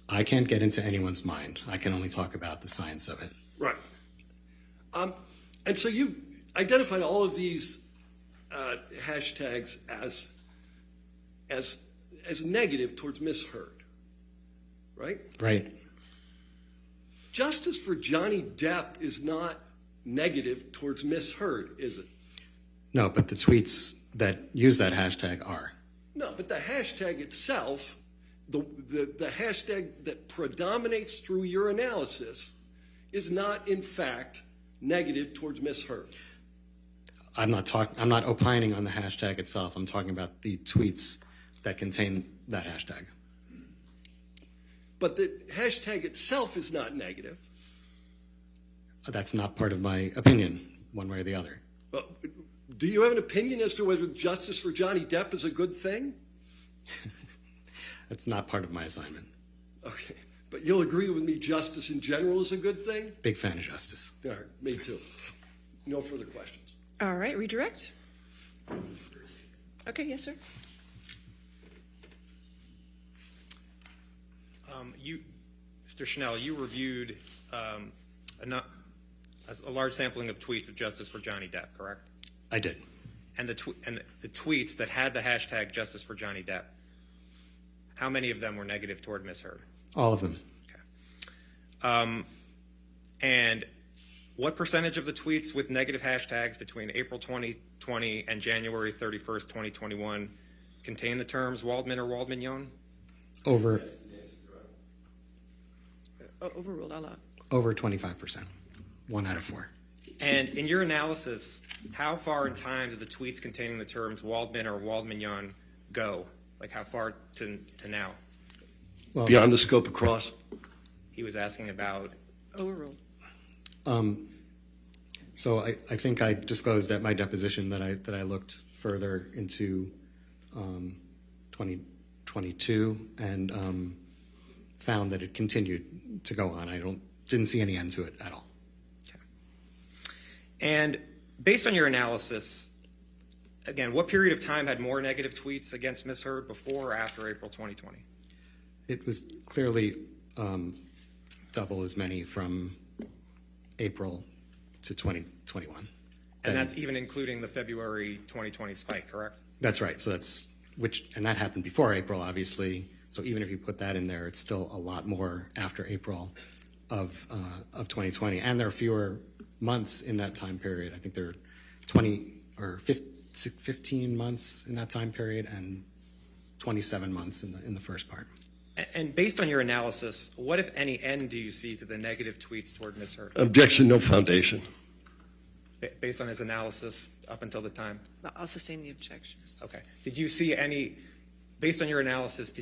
I can't get into anyone's mind. I can only talk about the science of it. Right. And so you identified all of these hashtags as negative towards Miss Heard, right? Right. Justice for Johnny Depp is not negative towards Miss Heard, is it? No, but the tweets that use that hashtag are. No, but the hashtag itself, the hashtag that predominates through your analysis is not, in fact, negative towards Miss Heard. I'm not opining on the hashtag itself. I'm talking about the tweets that contain that hashtag. But the hashtag itself is not negative. That's not part of my opinion, one way or the other. Do you have an opinion as to whether justice for Johnny Depp is a good thing? That's not part of my assignment. Okay. But you'll agree with me justice in general is a good thing? Big fan of justice. All right, me too. No further questions. All right, redirect. Okay, yes, sir. Mr. Schnell, you reviewed a large sampling of tweets of Justice for Johnny Depp, correct? I did. And the tweets that had the hashtag Justice for Johnny Depp, how many of them were negative toward Miss Heard? All of them. Okay. And what percentage of the tweets with negative hashtags between April 2020 and January 31st, 2021 contain the terms Waldman or Wald Mignon? Overruled, I'll allow. Over 25%. 1 out of 4. And in your analysis, how far in time did the tweets containing the terms Waldman or Wald Mignon go? Like how far to now? Well, Beyond the scope of cross? He was asking about. Overruled. So I think I disclosed at my deposition that I looked further into 2022 and found that it continued to go on. I didn't see any end to it at all. Okay. And based on your analysis, again, what period of time had more negative tweets against Ms. Heard, before or after April 2020? It was clearly double as many from April to 2021. And that's even including the February 2020 spike, correct? That's right. So and that happened before April, obviously. So even if you put that in there, it's still a lot more after April of 2020. And there are fewer months in that time period. I think there are 20 or 15 months in that time period and 27 months in the first part. And based on your analysis, what, if any, end do you see to the negative tweets toward Ms. Heard? Objection, no foundation. Based on his analysis up until the time? I'll sustain the objection. Okay. Did you see any, based on your analysis,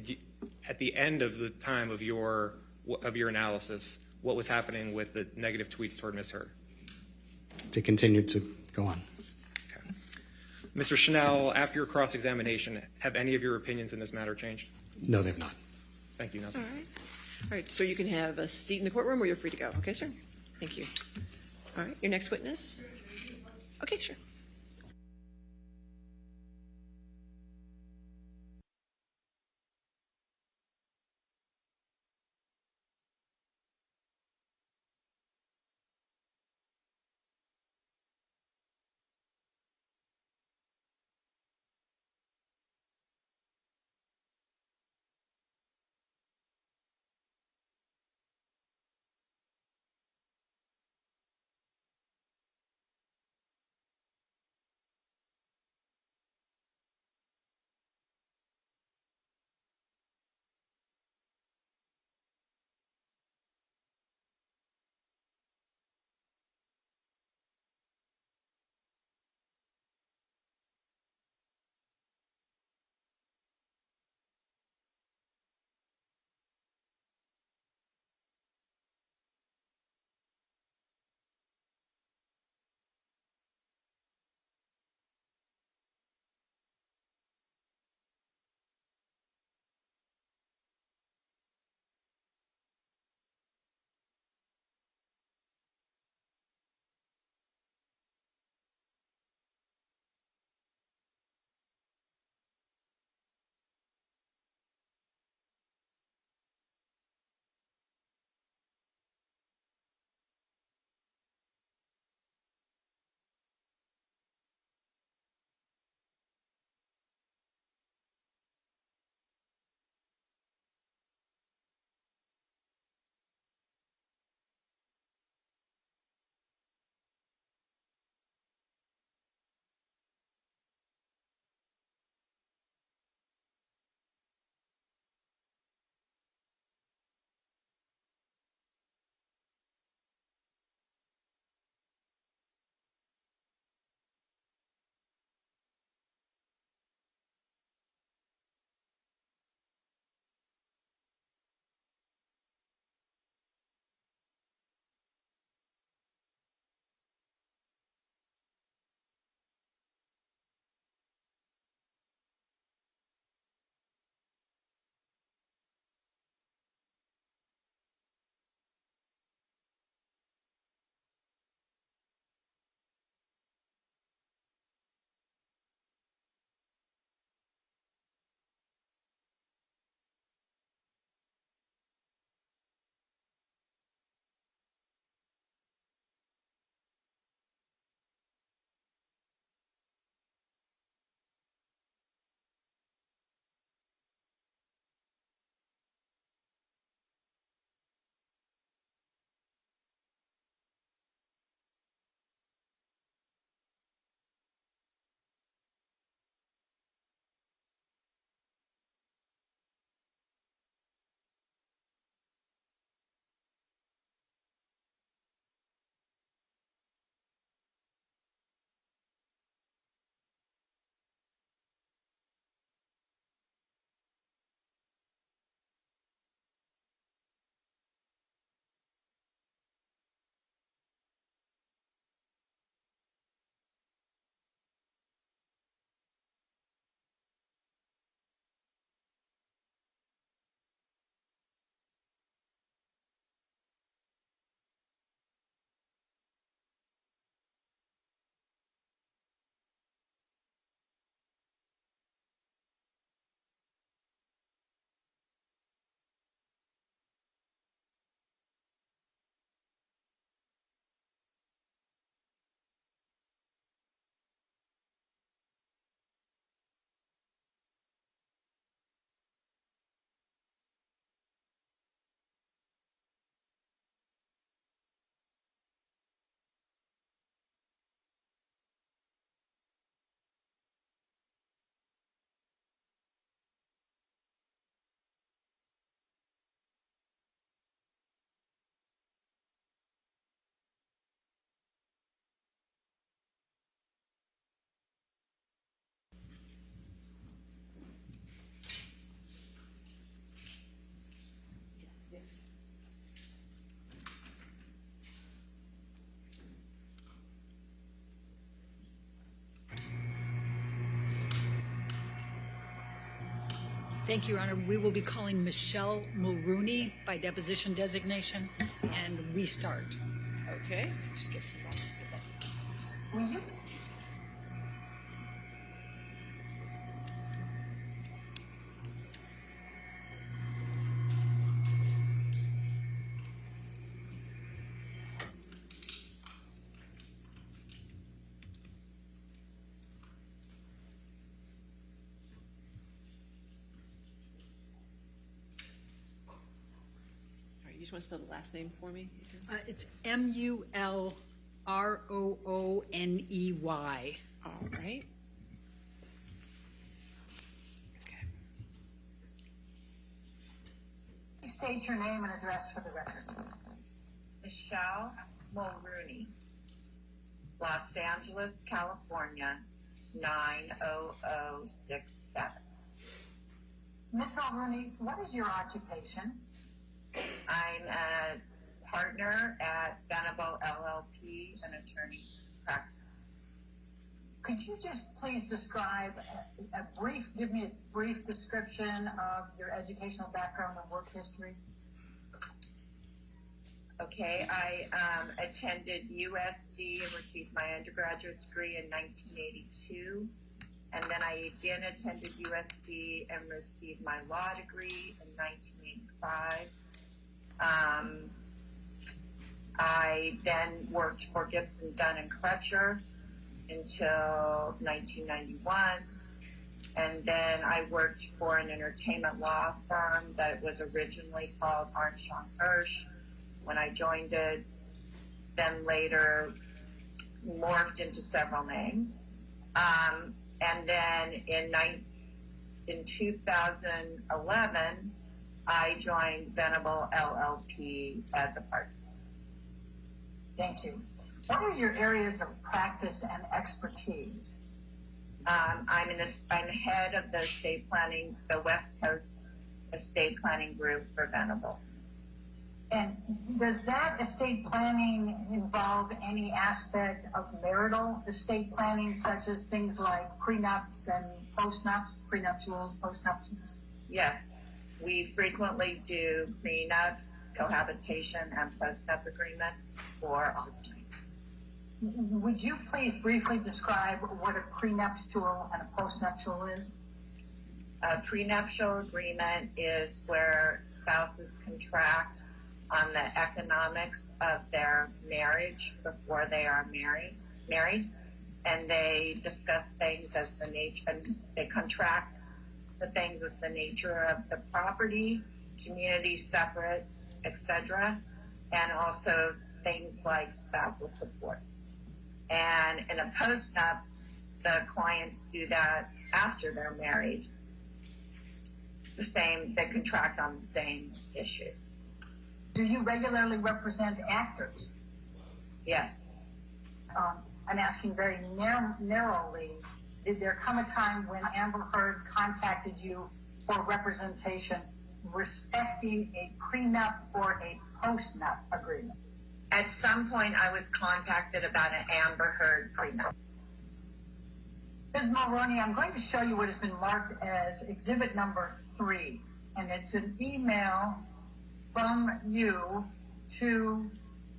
at the end of the time of your analysis, what was happening with the negative tweets toward Ms. Heard? To continue to go on. Mr. Chanel, after your cross-examination, have any of your opinions in this matter changed? No, they've not. Thank you. Nothing. All right. All right, sir, you can have a seat in the courtroom or you're free to go. Okay, sir? Thank you. All right, your next witness? Okay, sure. Thank you, Your Honor. We will be calling Michelle Mulrooney by deposition designation and restart. Okay, just give us a moment. Will you? All right, you just want to spell the last name for me? It's Mulrooney. All right. Okay. Please state your name and address for the record. Michelle Mulrooney, Los Angeles, California, 90067. Ms. Mulrooney, what is your occupation? I'm a partner at Venable LLP, an attorney practice. Could you just please describe give me a brief description of your educational background and work history? Okay, I attended USC and received my undergraduate degree in 1982. And then I again attended USC and received my law degree in 1985. I then worked for Gibson, Dunn and Crutcher until 1991. And then I worked for an entertainment law firm that was originally called Armstrong Hirsch when I joined it, then later morphed into several names. And then in 2011, I joined Venable LLP as a partner. Thank you. What are your areas of practice and expertise? I'm head of the estate planning, the West Coast estate planning group for Venable. And does that estate planning involve any aspect of marital estate planning, such as things like prenups and postnups, prenuptials, postnuptials? Yes, we frequently do prenups, cohabitation, and postnup agreements for our clients. Would you please briefly describe what a prenuptial and a postnuptial is? A prenuptial agreement is where spouses contract on the economics of their marriage before they are married, and they discuss things as the nature, and they contract the things as the nature of the property, community separate, etc., and also things like spousal support. And in a postnup, the clients do that after they're married. They contract on the same issues. Do you regularly represent actors? Yes. I'm asking very narrowly, did there come a time when Amber Heard contacted you for representation respecting a prenup or a postnup agreement? At some point, I was contacted about an Amber Heard prenup. Ms. Mulrooney, I'm going to show you what has been marked as exhibit number 3, and it's an email from you to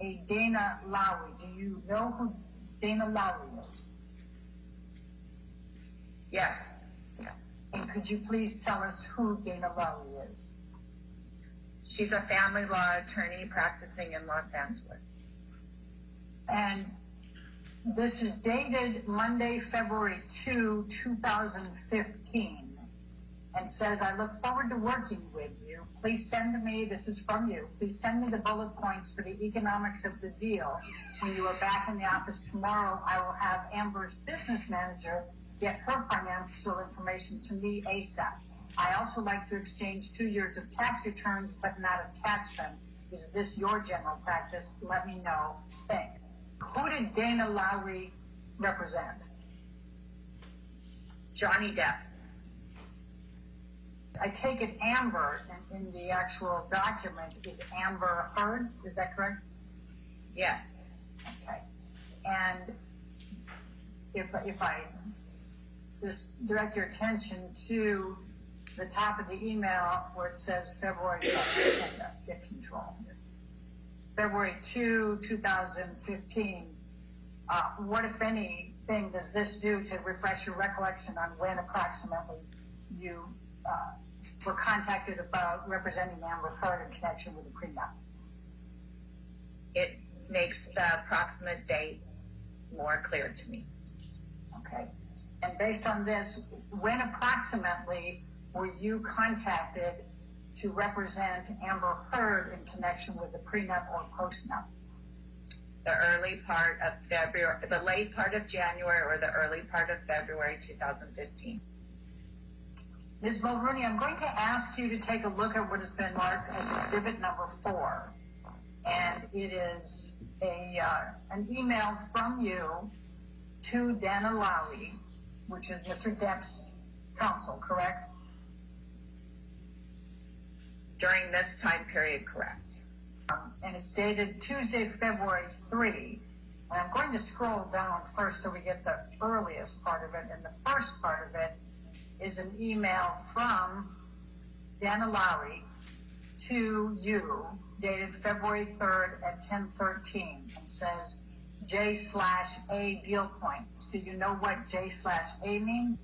a Dana Lowry. Do you know who Dana Lowry is? Yes. And could you please tell us who Dana Lowry is? She's a family law attorney practicing in Los Angeles. And this is dated Monday, February 2, 2015, and says, I look forward to working with you. Please send me, this is from you, please send me the bullet points for the economics of the deal. When you are back in the office tomorrow, I will have Amber's business manager get her financial information to me ASAP. I also like to exchange 2 years of tax returns, but not attach them. Is this your general practice? Let me know. Think. Who did Dana Lowry represent? Johnny Depp. I take it Amber in the actual document is Amber Heard. Is that correct? Yes. Okay. And if I just direct your attention to the top of the email where it says February 2nd, get control. February 2, 2015. What, if anything, does this do to refresh your recollection on when approximately you were contacted about representing Amber Heard in connection with the prenup? It makes the approximate date more clear to me. Okay. And based on this, when approximately were you contacted to represent Amber Heard in connection with the prenup or postnup? The early part of February, the late part of January, or the early part of February 2015. Ms. Mulrooney, I'm going to ask you to take a look at what has been marked as exhibit number 4. And it is an email from you to Dana Lowry, which is Mr. Depp's counsel, correct? During this time period, correct. And it's dated Tuesday, February 3. And I'm going to scroll down first so we get the earliest part of it. And the first part of it is an email from Dana Lowry to you, dated February 3rd at 10:13, and says J/A deal points. Do you know what J/A means?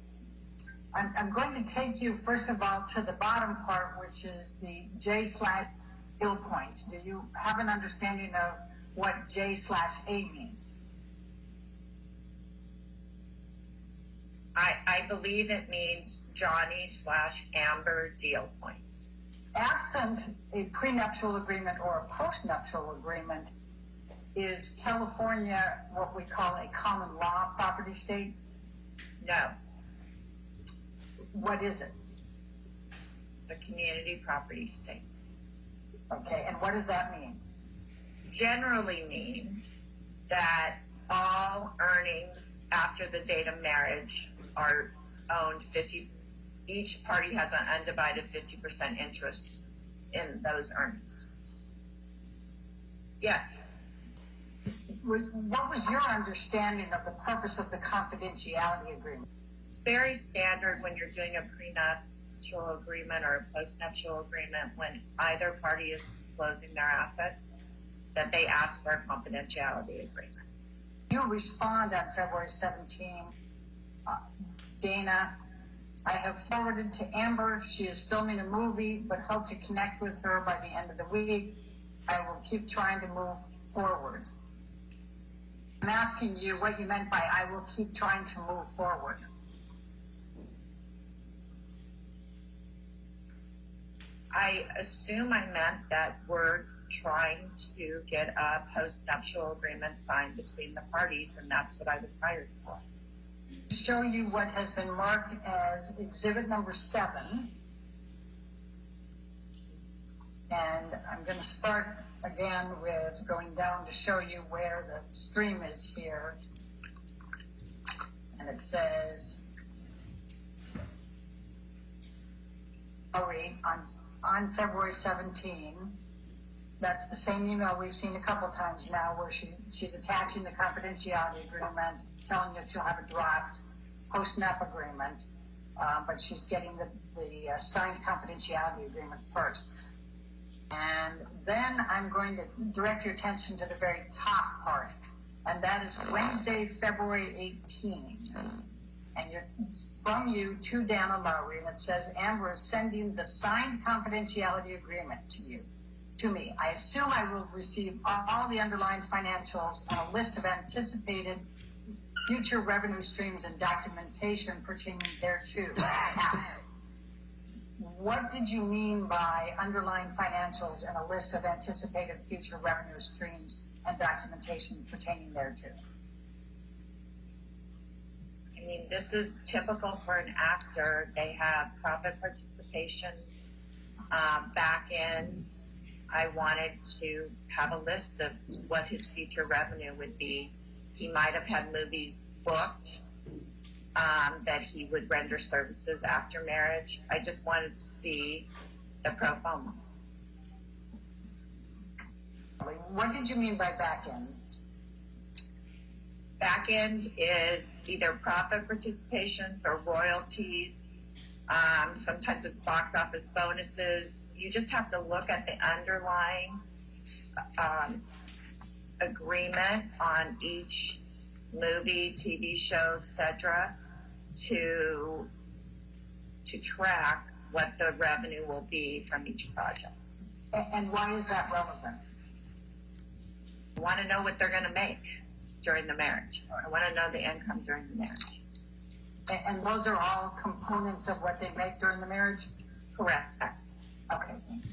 I'm going to take you, first of all, to the bottom part, which is the J/deal points. Do you have an understanding of what J/A means? I believe it means Johnny/Amber deal points. Absent a prenuptial agreement or a postnuptial agreement, is California what we call a common law property state? No, What is it? it's a community property state. Okay, and what does that mean? Generally means that all earnings after the date of marriage are owned 50, each party has an undivided 50% interest in those earnings. Yes. What was your understanding of the purpose of the confidentiality agreement? It's very standard when you're doing a prenuptial agreement or a postnuptial agreement, when either party is disclosing their assets, that they ask for a confidentiality agreement. You respond on February 17, Dana, I have forwarded to Amber. She is filming a movie, but hope to connect with her by the end of the week. I will keep trying to move forward. I'm asking you what you meant by I will keep trying to move forward. I assume I meant that we're trying to get a postnuptial agreement signed between the parties, and that's what I was hired for. To show you what has been marked as exhibit number 7. And I'm going to start again with going down to show you where the stream is here. And it says, on February 17, that's the same email we've seen a couple times now, where she's attaching the confidentiality agreement, telling you she'll have a draft post-nup agreement, but she's getting the signed confidentiality agreement first. And then I'm going to direct your attention to the very top part, and that is Wednesday, February 18. And it's from you to Dana Lowry, and it says, Amber is sending the signed confidentiality agreement to me. I assume I will receive all the underlying financials and a list of anticipated future revenue streams and documentation pertaining thereto. Now, what did you mean by underlying financials and a list of anticipated future revenue streams and documentation pertaining thereto? I mean, this is typical for an actor. They have profit participations, back ends. I wanted to have a list of what his future revenue would be. He might have had movies booked that he would render services after marriage. I just wanted to see the pro forma. What did you mean by back ends? Back end is either profit participations or royalties Sometimes it's box office bonuses. You just have to look at the underlying agreement on each movie, TV show, etc., to track what the revenue will be from each project. And why is that relevant? I want to know what they're going to make during the marriage. I want to know the income during the marriage. And those are all components of what they make during the marriage? Correct. Okay, thank you.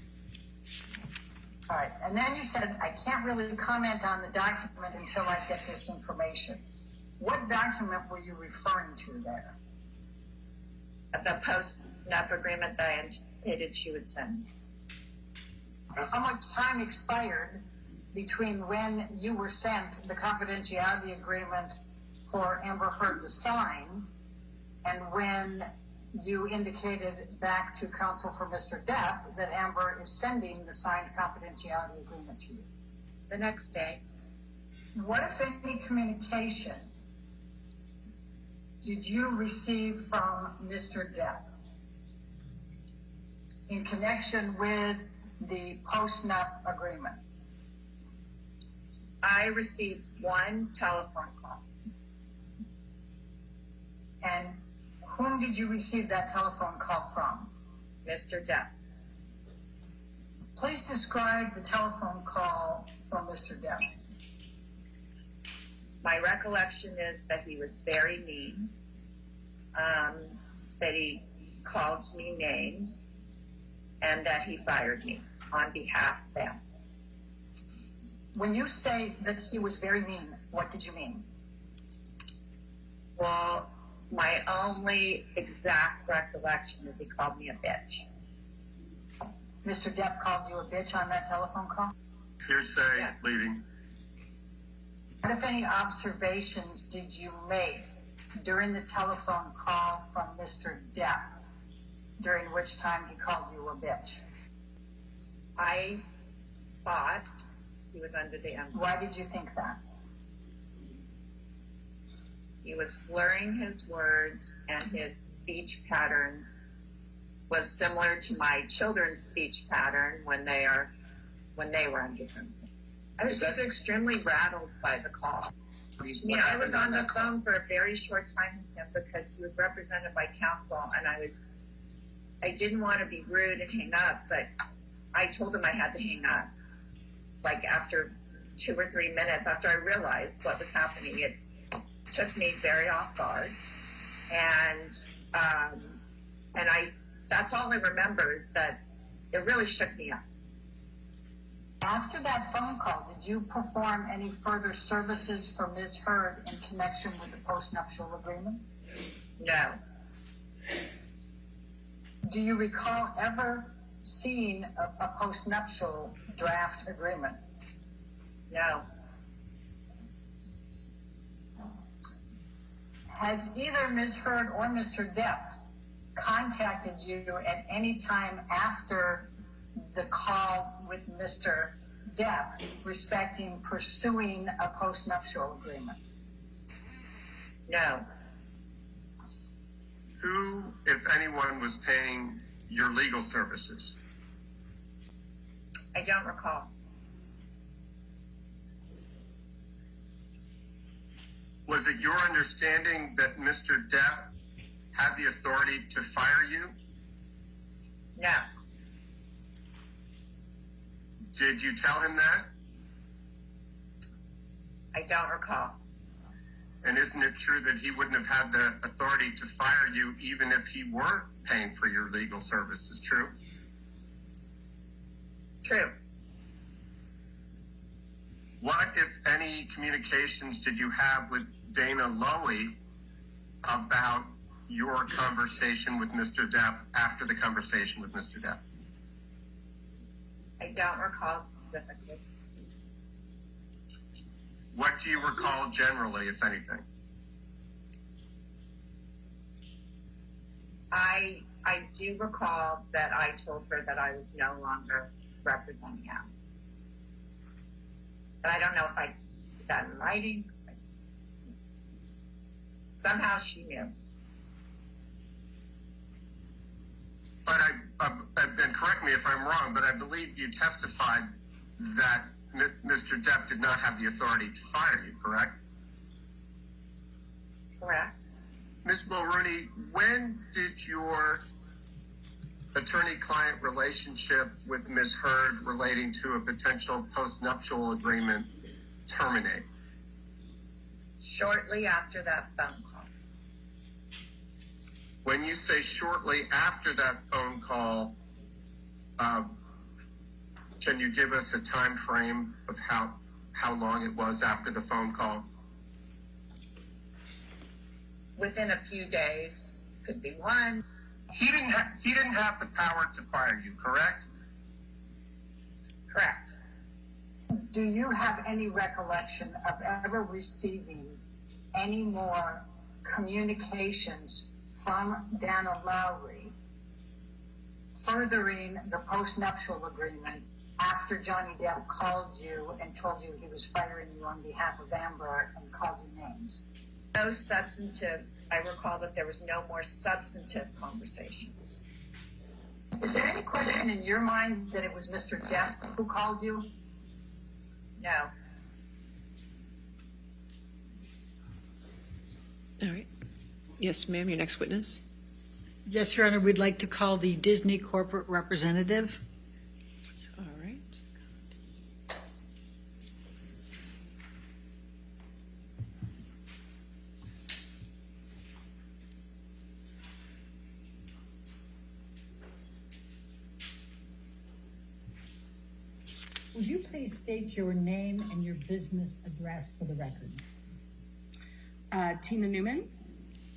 All right, and then you said, I can't really comment on the document until I get this information. What document were you referring to there? The post-nup agreement that I anticipated she would send. How much time expired between when you were sent the confidentiality agreement for Amber Heard to sign and when you indicated back to counsel for Mr. Depp that Amber is sending the signed confidentiality agreement to you? The next day. What, if any, communication did you receive from Mr. Depp in connection with the post-nup agreement? I received one telephone call. And whom did you receive that telephone call from? Mr. Depp. Please describe the telephone call from Mr. Depp. My recollection is that he was very mean, that he called me names, and that he fired me on behalf of them. When you say that he was very mean, what did you mean? Well, my only exact recollection is he called me a bitch. Mr. Depp called you a bitch on that telephone call? Hearsay, Yeah. leading. What, if any, observations did you make during the telephone call from Mr. Depp, during which time he called you a bitch? I thought he was under the influence. Why did you think that? He was slurring his words, and his speech pattern was similar to my children's speech pattern when they were under influence. I was just extremely rattled by the call. I mean, I was on the phone for a very short time with him because he was represented by counsel, and I didn't want to be rude and hang up, but I told him I had to hang up. Like after 2 or 3 minutes after I realized what was happening, it took me very off guard, and that's all I remember is that it really shook me up. After that phone call, did you perform any further services for Ms. Heard in connection with the postnuptial agreement? No. Do you recall ever seeing a postnuptial draft agreement? No. Has either Ms. Heard or Mr. Depp contacted you at any time after the call with Mr. Depp respecting pursuing a postnuptial agreement? No. Who, if anyone, was paying your legal services? I don't recall. Was it your understanding that Mr. Depp had the authority to fire you? No. Did you tell him that? I don't recall. And isn't it true that he wouldn't have had the authority to fire you even if he were paying for your legal services? True? True. What, if any, communications did you have with Dana Lowy about your conversation with Mr. Depp after the conversation with Mr. Depp? I don't recall specifically. What do you recall generally, if anything? I do recall that I told her that I was no longer representing him. But I don't know if I did that in writing. Somehow she knew. but and correct me if I'm wrong, but I believe you testified that Mr. Depp did not have the authority to fire you, correct? Correct. Ms. Mulrooney, when did your attorney-client relationship with Ms. Heard relating to a potential postnuptial agreement terminate? Shortly after that phone call. When you say shortly after that phone call, can you give us a time frame of how long it was after the phone call? Within a few days, could be one. He didn't have the power to fire you, correct? Correct. Do you have any recollection of ever receiving any more communications from Dana Lowry furthering the postnuptial agreement after Johnny Depp called you and told you he was firing you on behalf of Amber and called you names? No substantive, I recall that there was no more substantive conversations. Is there any question in your mind that it was Mr. Depp who called you? No. All right. Yes, ma'am, your next witness. Yes, Your Honor, we'd like to call the Disney corporate representative. All right. Would you please state your name and your business address for the record? Tina Newman,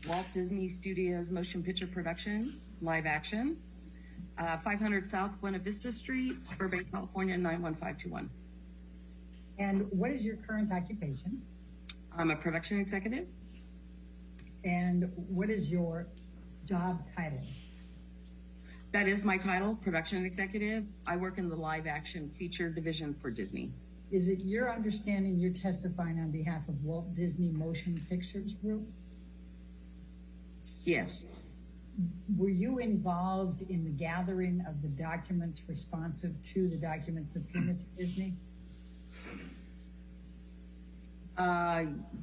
Walt Disney Studios Motion Picture Production, live action, 500 South Buena Vista Street, Burbank, California, 91521. And what is your current occupation? I'm a production executive. And what is your job title? That is my title, production executive. I work in the live action feature division for Disney. Is it your understanding you're testifying on behalf of Walt Disney Motion Pictures Group? Yes. Were you involved in the gathering of the documents responsive to the documents subpoenaed to Disney?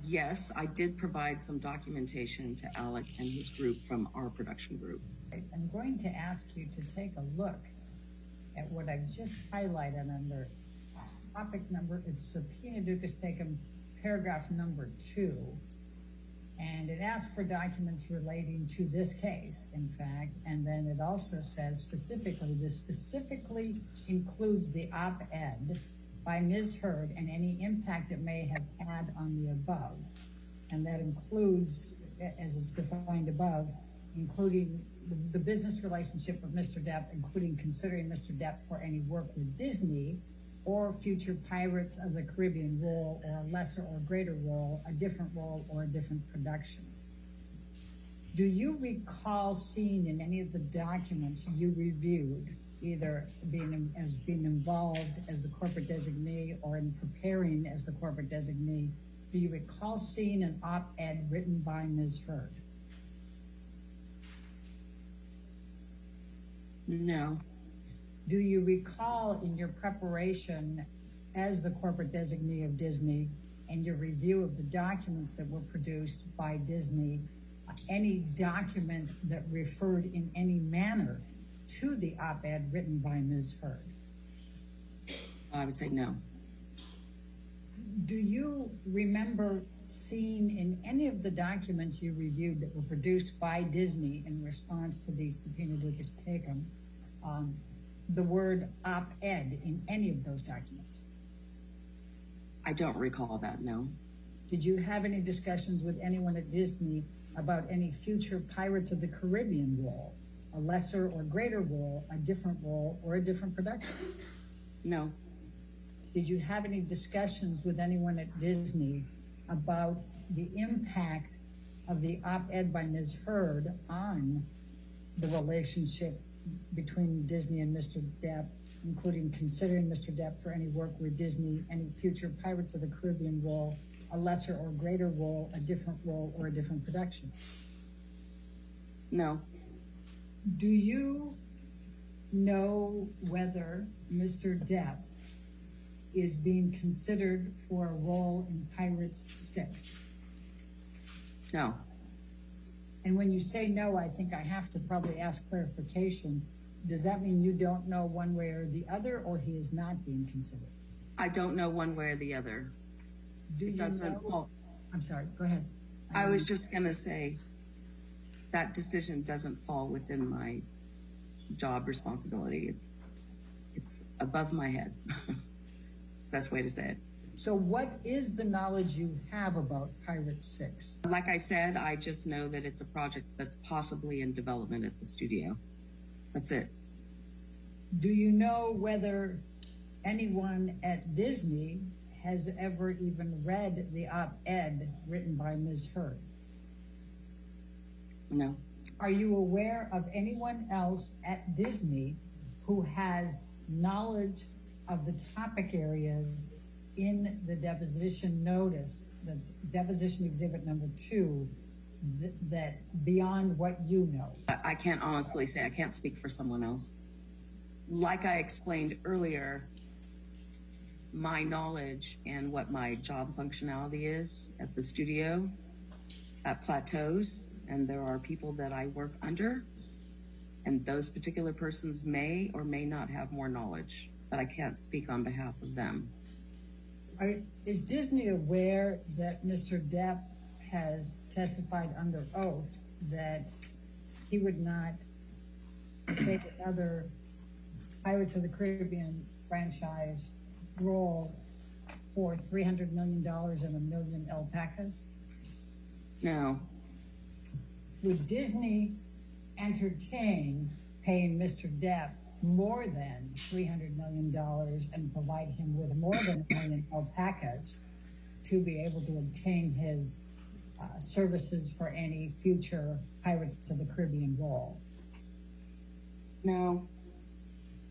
Yes, I did provide some documentation to Alec and his group from our production group. I'm going to ask you to take a look at what I've just highlighted under topic number, it's subpoena duces tecum, paragraph number 2. And it asks for documents relating to this case, in fact, and then it also says specifically, this specifically includes the op-ed by Ms. Heard and any impact it may have had on the above. And that includes, as it's defined above, including the business relationship with Mr. Depp, including considering Mr. Depp for any work with Disney or future Pirates of the Caribbean role, or a lesser or greater role, a different role, or a different production. Do you recall seeing in any of the documents you reviewed, either being involved as the corporate designee or in preparing as the corporate designee, do you recall seeing an op-ed written by Ms. Heard? No. Do you recall in your preparation as the corporate designee of Disney and your review of the documents that were produced by Disney, any document that referred in any manner to the op-ed written by Ms. Heard? I would say no. Do you remember seeing in any of the documents you reviewed that were produced by Disney in response to the subpoena duces tecum, the word op-ed in any of those documents? I don't recall that, no. Did you have any discussions with anyone at Disney about any future Pirates of the Caribbean role, a lesser or greater role, a different role, or a different production? No. Did you have any discussions with anyone at Disney about the impact of the op-ed by Ms. Heard on the relationship between Disney and Mr. Depp, including considering Mr. Depp for any work with Disney, any future Pirates of the Caribbean role, a lesser or greater role, a different role, or a different production? No. Do you know whether Mr. Depp is being considered for a role in Pirates 6? No, And when you say no, I think I have to probably ask clarification. Does that mean you don't know one way or the other, or he is not being considered? I don't know one way or the other. Do you It doesn't know? fall. I'm sorry, go ahead. I was just going to say that decision doesn't fall within my job responsibility. It's above my head. It's the best way to say it. So what is the knowledge you have about Pirates 6? Like I said, I just know that it's a project that's possibly in development at the studio. That's it. Do you know whether anyone at Disney has ever even read the op-ed written by Ms. Heard? No. Are you aware of anyone else at Disney who has knowledge of the topic areas in the deposition notice, that's deposition exhibit number 2, that beyond what you know? I can't honestly say. I can't speak for someone else. Like I explained earlier, my knowledge and what my job functionality is at the studio, that plateaus, and there are people that I work under, and those particular persons may or may not have more knowledge, but I can't speak on behalf of them. Is Disney aware that Mr. Depp has testified under oath that he would not take another Pirates of the Caribbean franchise role for $300 million and 1 million alpacas? No. Would Disney entertain paying Mr. Depp more than $300 million and provide him with more than 1 million alpacas to be able to obtain his services for any future Pirates of the Caribbean role? No.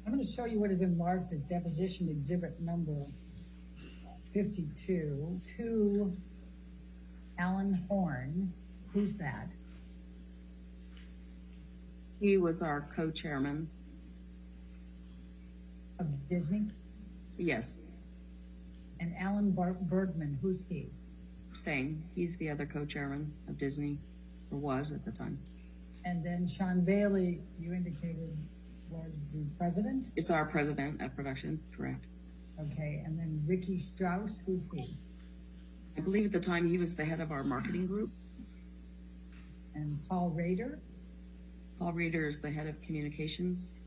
I'm going to show you what has been marked as deposition exhibit number 52 to Alan Horn. Who's that? He was our co-chairman. Of Disney? Yes. And Alan Bergman, who's he? Same. He's the other co-chairman of Disney, or was at the time. And then Sean Bailey, you indicated, was the president? It's our president of production, correct. Okay, and then Ricky Strauss, who's he? I believe at the time he was the head of our marketing group. And Paul Rader? Paul Reeder is the head of communications.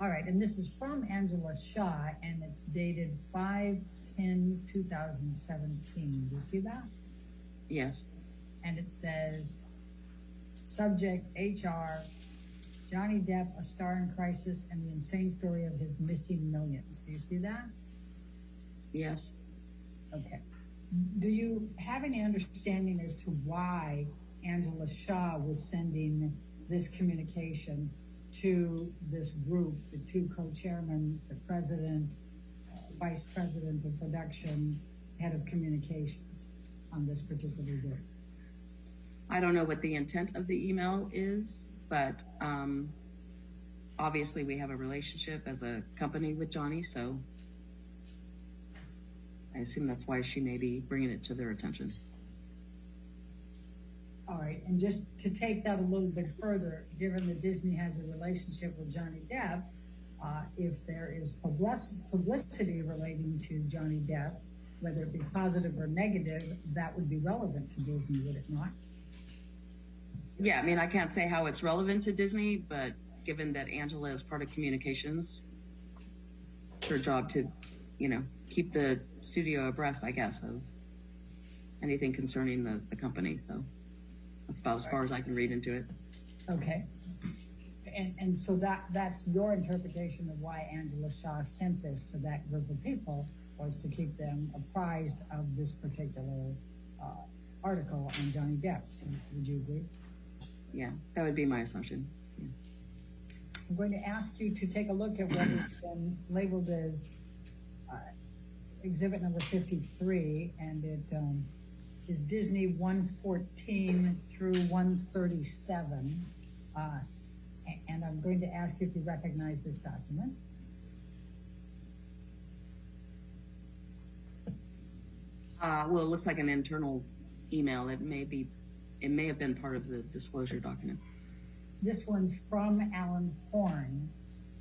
All right, and this is from Angela Shaw, and it's dated 5/10/2017. Do you see that? Yes. And it says, subject HR, Johnny Depp, a star in crisis, and the insane story of his missing millions. Do you see that? Yes. Okay. Do you have any understanding as to why Angela Shaw was sending this communication to this group, the two co-chairmen, the president, vice president of production, head of communications on this particular day? I don't know what the intent of the email is, but obviously we have a relationship as a company with Johnny, so I assume that's why she may be bringing it to their attention. All right, and just to take that a little bit further, given that Disney has a relationship with Johnny Depp, if there is publicity relating to Johnny Depp, whether it be positive or negative, that would be relevant to Disney, would it not? Yeah, I mean, I can't say how it's relevant to Disney, but given that Angela is part of communications, it's her job to, keep the studio abreast, I guess, of anything concerning the company. So that's about as far as I can read into it. Okay. And so that's your interpretation of why Angela Shaw sent this to that group of people, was to keep them apprised of this particular article on Johnny Depp. Would you agree? Yeah, that would be my assumption. Yeah. I'm going to ask you to take a look at what has been labeled as exhibit number 53, and it is Disney 114 through 137. And I'm going to ask you if you recognize this document. Well, it looks like an internal email. It may have been part of the disclosure documents. This one's from Alan Horn,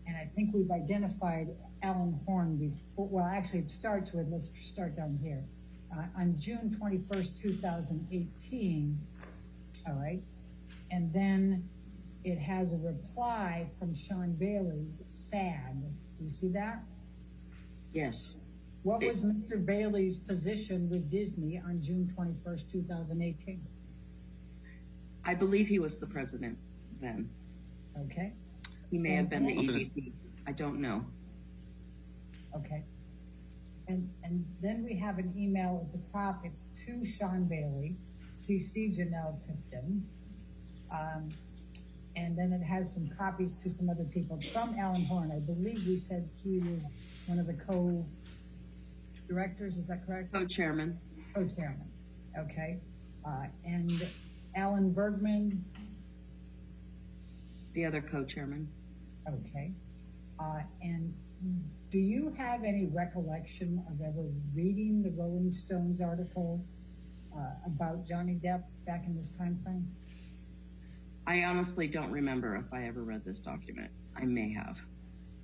and I think we've identified Alan Horn before. Well, actually, it starts with, let's start down here. On June 21st, 2018, all right, and then it has a reply from Sean Bailey, sad. Do you see that? Yes. What was Mr. Bailey's position with Disney on June 21st, 2018? I believe he was the president then. Okay, He may have been the EVP. I don't know. okay. And then we have an email at the top. It's to Sean Bailey, CC Janelle Tipton. And then it has some copies to some other people. It's from Alan Horn. I believe we said he was one of the co-directors. Is that correct? Co-chairman. Co-chairman. Okay. And Alan Bergman. The other co-chairman. Okay. And do you have any recollection of ever reading the Rolling Stones article about Johnny Depp back in this time frame? I honestly don't remember if I ever read this document. I may have.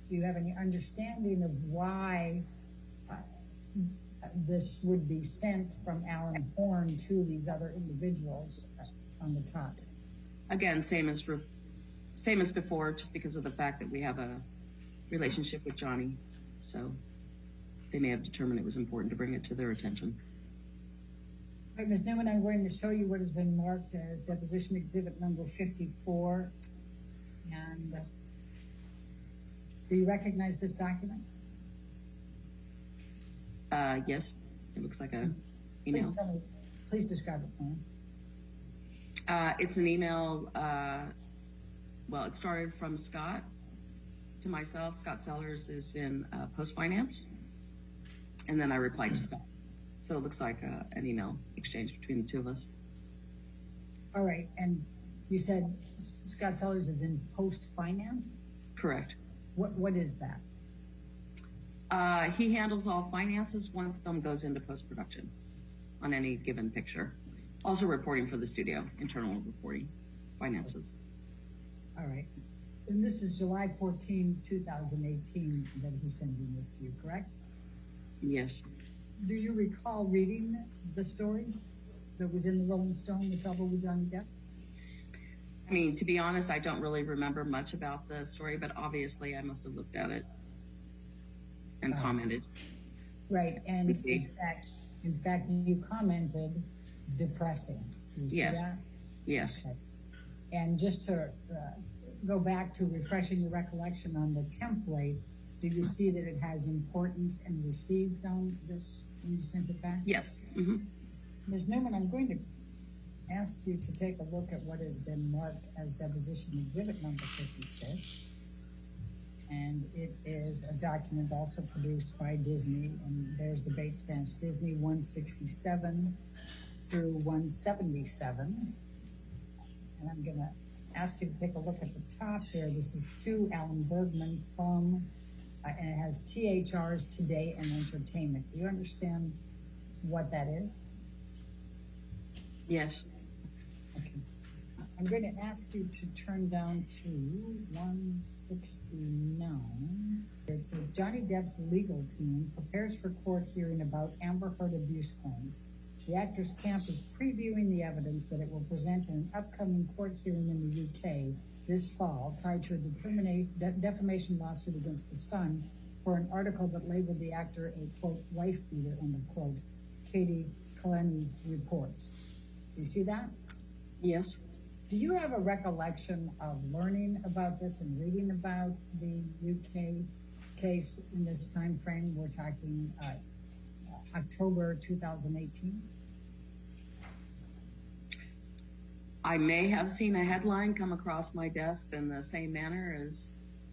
Do you have any understanding of why this would be sent from Alan Horn to these other individuals on the top? Again, same as before, just because of the fact that we have a relationship with Johnny. So they may have determined it was important to bring it to their attention. All right, Ms. Newman, I'm going to show you what has been marked as deposition exhibit number 54. And do you recognize this document? Yes, it looks like a email. Please tell me, please describe it for me. It's an email. Well, it started from Scott to myself. Scott Sellers is in Post Finance, and then I replied to Scott. So it looks like an email exchange between the two of us. All right, and you said Scott Sellers is in Post Finance? Correct. What is that? He handles all finances once film goes into post-production on any given picture. Also reporting for the studio, internal reporting, finances. All right. And this is July 14, 2018 that he's sending this to you, correct? Yes. Do you recall reading the story that was in the Rolling Stone, The Trouble with Johnny Depp? I mean, to be honest, I don't really remember much about the story, but obviously I must have looked at it and commented. Right, and Let's see. in fact, you commented depressing. Do you see Yes. that? Yes. Okay. And just to go back to refreshing your recollection on the template, do you see that it has importance and received on this when you sent it back? Yes. Mm-hmm. Ms. Newman, I'm going to ask you to take a look at what has been marked as deposition exhibit number 56. And it is a document also produced by Disney, and there's the date stamps, Disney 167 through 177. And I'm gonna ask you to take a look at the top there. This is to Alan Bergman from, and it has THR's Today and Entertainment. Do you understand what that is? Yes. Okay. I'm going to ask you to turn down to 169. It says Johnny Depp's legal team prepares for court hearing about Amber Heard abuse claims. The actors' camp is previewing the evidence that it will present in an upcoming court hearing in the UK this fall, tied to a defamation lawsuit against his son for an article that labeled the actor a, quote, wife beater, end of quote. Katie Kaleni reports. Do you see that? Yes. Do you have a recollection of learning about this and reading about the UK case in this time frame? We're talking October 2018. I may have seen a headline come across my desk in the same manner as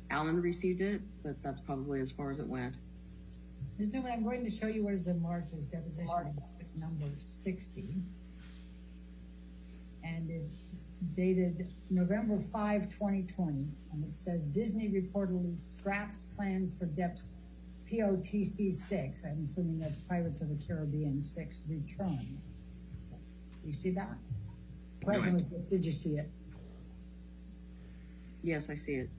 Alan received it, but that's probably as far as it went. Ms. Newman, I'm going to show you what has been marked as deposition number 60. And it's dated November 5, 2020, and it says Disney reportedly scraps plans for Depp's POTC 6. I'm assuming that's Pirates of the Caribbean 6 return. You see that? Question was, did you see it? Yes, I see it.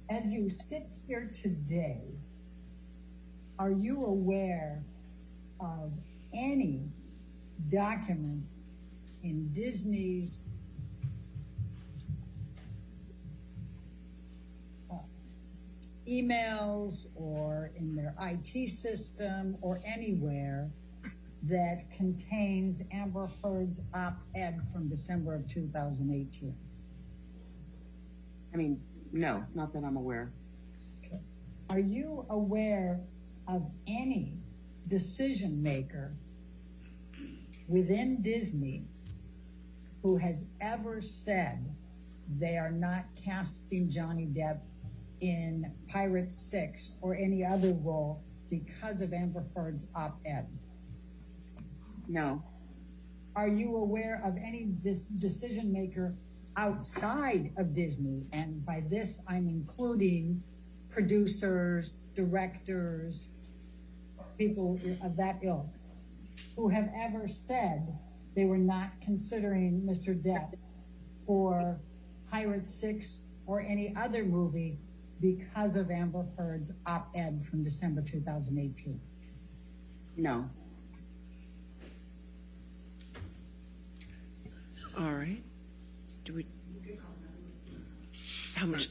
As you sit here today, are you aware of any document in Disney's emails or in their IT system or anywhere that contains Amber Heard's op-ed from December of 2018? I mean, no, not that I'm aware. Are you aware of any decision maker within Disney who has ever said they are not casting Johnny Depp in Pirates 6 or any other role because of Amber Heard's op-ed? No. Are you aware of any decision maker outside of Disney? And by this, I'm including producers, directors, people of that ilk, who have ever said they were not considering Mr. Depp for Pirates 6 or any other movie because of Amber Heard's op-ed from December 2018? No. All right. Do we? How much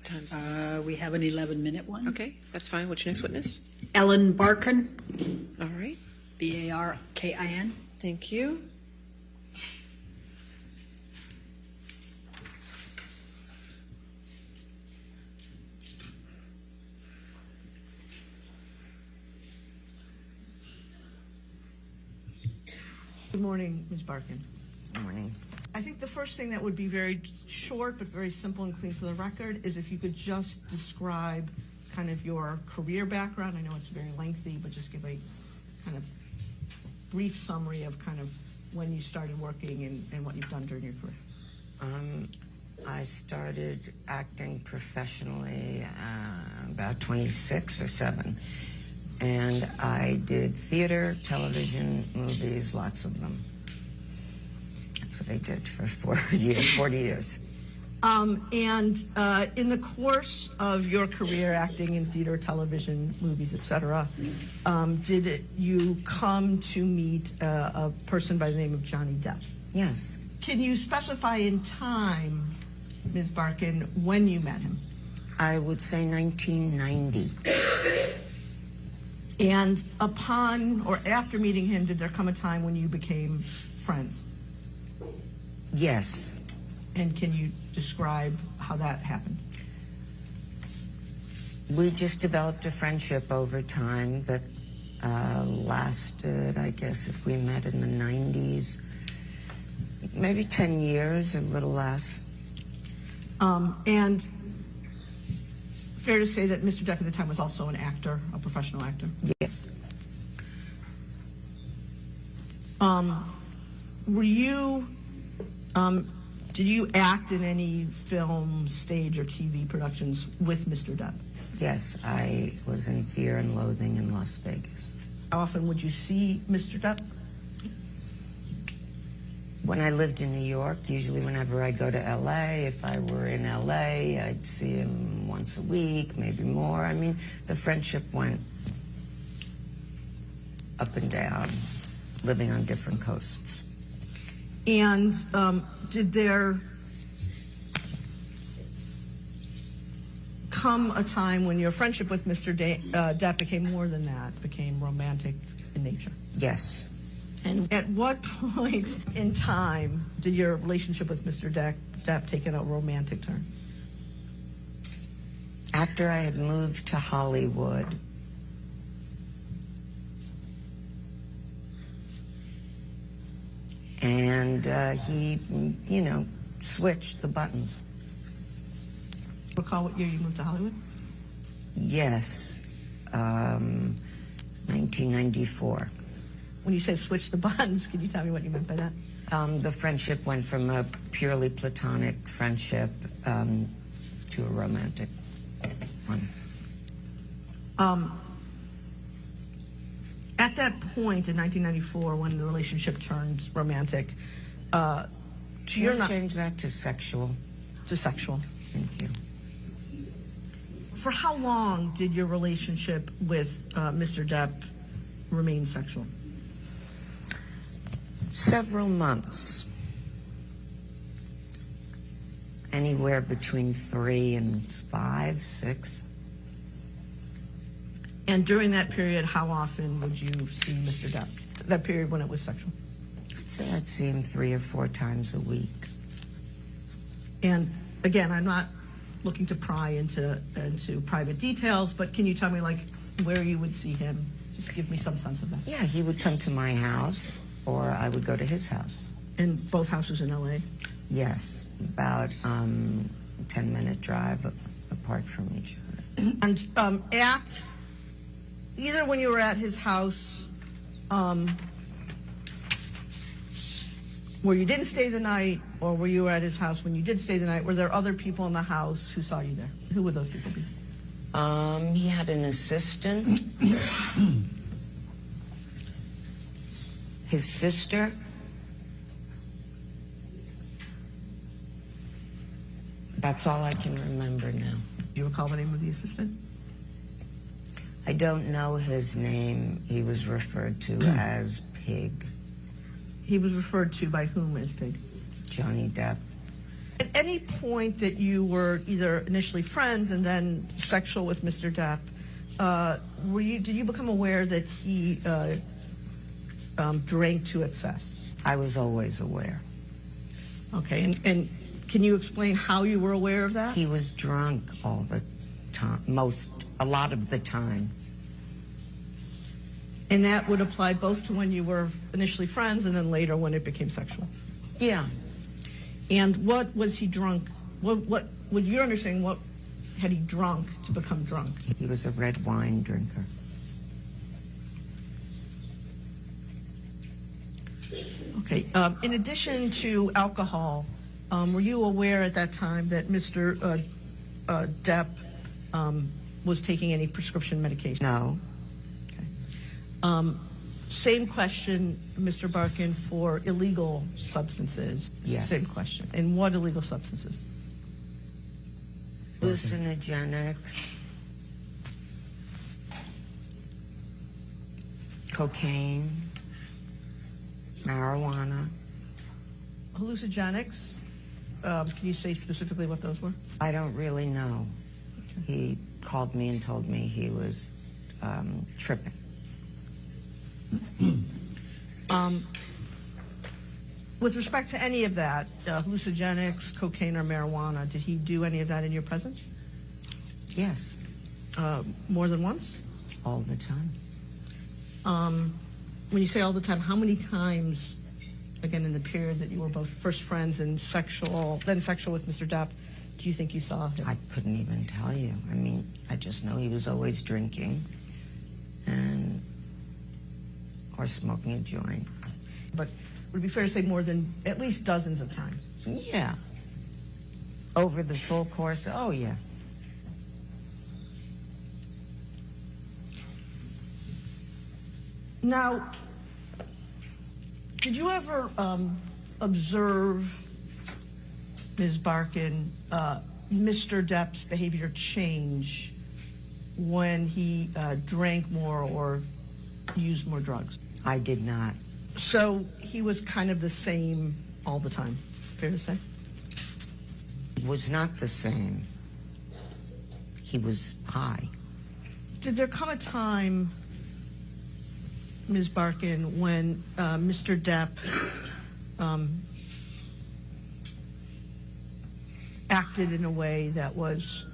time? We have an 11-minute one. Okay, that's fine. What's your next witness? Ellen Barkin, All right. Barkin. Thank you. Good morning, Ms. Barkin. Good morning. I think the first thing that would be very short but very simple and clean for the record is if you could just describe kind of your career background. I know it's very lengthy, but just give a kind of brief summary of kind of when you started working and what you've done during your career. I started acting professionally about 26 or 7. And I did theater, television, movies, lots of them. That's what I did for 40 years. And in the course of your career acting in theater, television, movies, etc., did you come to meet a person by the name of Johnny Depp? Yes. Can you specify in time, Ms. Barkin, when you met him? I would say 1990. And upon or after meeting him, did there come a time when you became friends? Yes. And can you describe how that happened? We just developed a friendship over time that lasted, I guess, if we met in the 90s, maybe 10 years, a little less. And fair to say that Mr. Depp at the time was also an actor, a professional actor? Yes. Were you, did you act in any film, stage, or TV productions with Mr. Depp? Yes, I was in Fear and Loathing in Las Vegas. How often would you see Mr. Depp? When I lived in New York, usually whenever I go to L.A., if I were in L.A., I'd see him once a week, maybe more. I mean, the friendship went up and down, living on different coasts. And did there come a time when your friendship with Mr. Depp became more than that, became romantic in nature? Yes. And at what point in time did your relationship with Mr. Depp take a romantic turn? After I had moved to Hollywood, and he, switched the buttons. Recall what year you moved to Hollywood? Yes, 1994. When you say switch the buttons, can you tell me what you meant by that? The friendship went from a purely platonic friendship to a romantic one. At that point in 1994, when the relationship turned romantic, to your Can you change that to sexual? to sexual. Thank you. For how long did your relationship with Mr. Depp remain sexual? Several months. Anywhere between 3 and 5, 6. And during that period, how often would you see Mr. Depp? That period when it was sexual. I'd say I'd see him 3 or 4 times a week. And again, I'm not looking to pry into private details, but can you tell me like where you would see him? Just give me some sense of that. Yeah, he would come to my house, or I would go to his house. And both houses in LA? Yes, about 10-minute drive apart from each other. And at either when you were at his house, where you didn't stay the night, or where you were at his house when you did stay the night, were there other people in the house who saw you there? Who would those people be? He had an assistant, his sister, that's all I can remember now. Do you recall the name of the assistant? I don't know his name. He was referred to as Pig. He was referred to by whom as Pig? Johnny Depp. At any point that you were either initially friends and then sexual with Mr. Depp, did you become aware that he drank to excess? I was always aware. Okay, and can you explain how you were aware of that? He was drunk all the time, a lot of the time. And that would apply both to when you were initially friends and then later when it became sexual? Yeah. And what was he drunk? What would your understanding, what had he drunk to become drunk? He was a red wine drinker. Okay. In addition to alcohol, were you aware at that time that Mr. Depp was taking any prescription medication? No. Okay. Same question, Mr. Barkin, for illegal substances. Yes. Same question. And what illegal substances? Hallucinogenics, cocaine, marijuana. Hallucinogenics, can you say specifically what those were? I don't really know. Okay. He called me and told me he was tripping. With respect to any of that, hallucinogenics, cocaine, or marijuana, did he do any of that in your presence? Yes. More than once? All the time. When you say all the time, how many times, again, in the period that you were both first friends and then sexual with Mr. Depp, do you think you saw him? I couldn't even tell you. I mean, I just know he was always drinking or smoking a joint. But would it be fair to say more than at least dozens of times? Yeah. Over the full course, oh yeah. Now, did you ever observe, Ms. Barkin, Mr. Depp's behavior change when he drank more or used more drugs? I did not. So he was kind of the same all the time, fair to say? It was not the same. He was high. Did there come a time, Ms. Barkin, when Mr. Depp acted in a way that was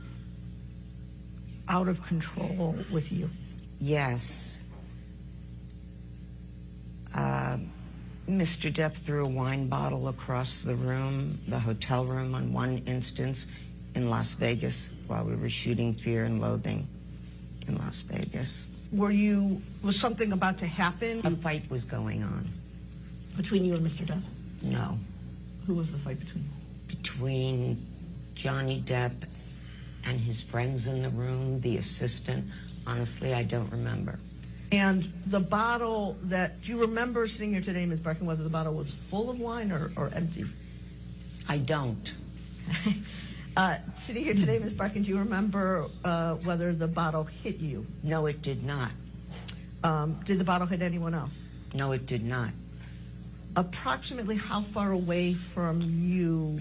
out of control with you? Yes. Mr. Depp threw a wine bottle across the room, the hotel room on one instance in Las Vegas while we were shooting Fear and Loathing in Las Vegas. Was something about to happen? A fight was going on. Between you and Mr. Depp? No. Who was the fight between? Between Johnny Depp and his friends in the room, the assistant. Honestly, I don't remember. And the bottle that, do you remember sitting here today, Ms. Barkin, whether the bottle was full of wine or empty? I don't. Sitting here today, Ms. Barkin, do you remember whether the bottle hit you? No, it did not. Did the bottle hit anyone else? No, it did not. Approximately how far away from you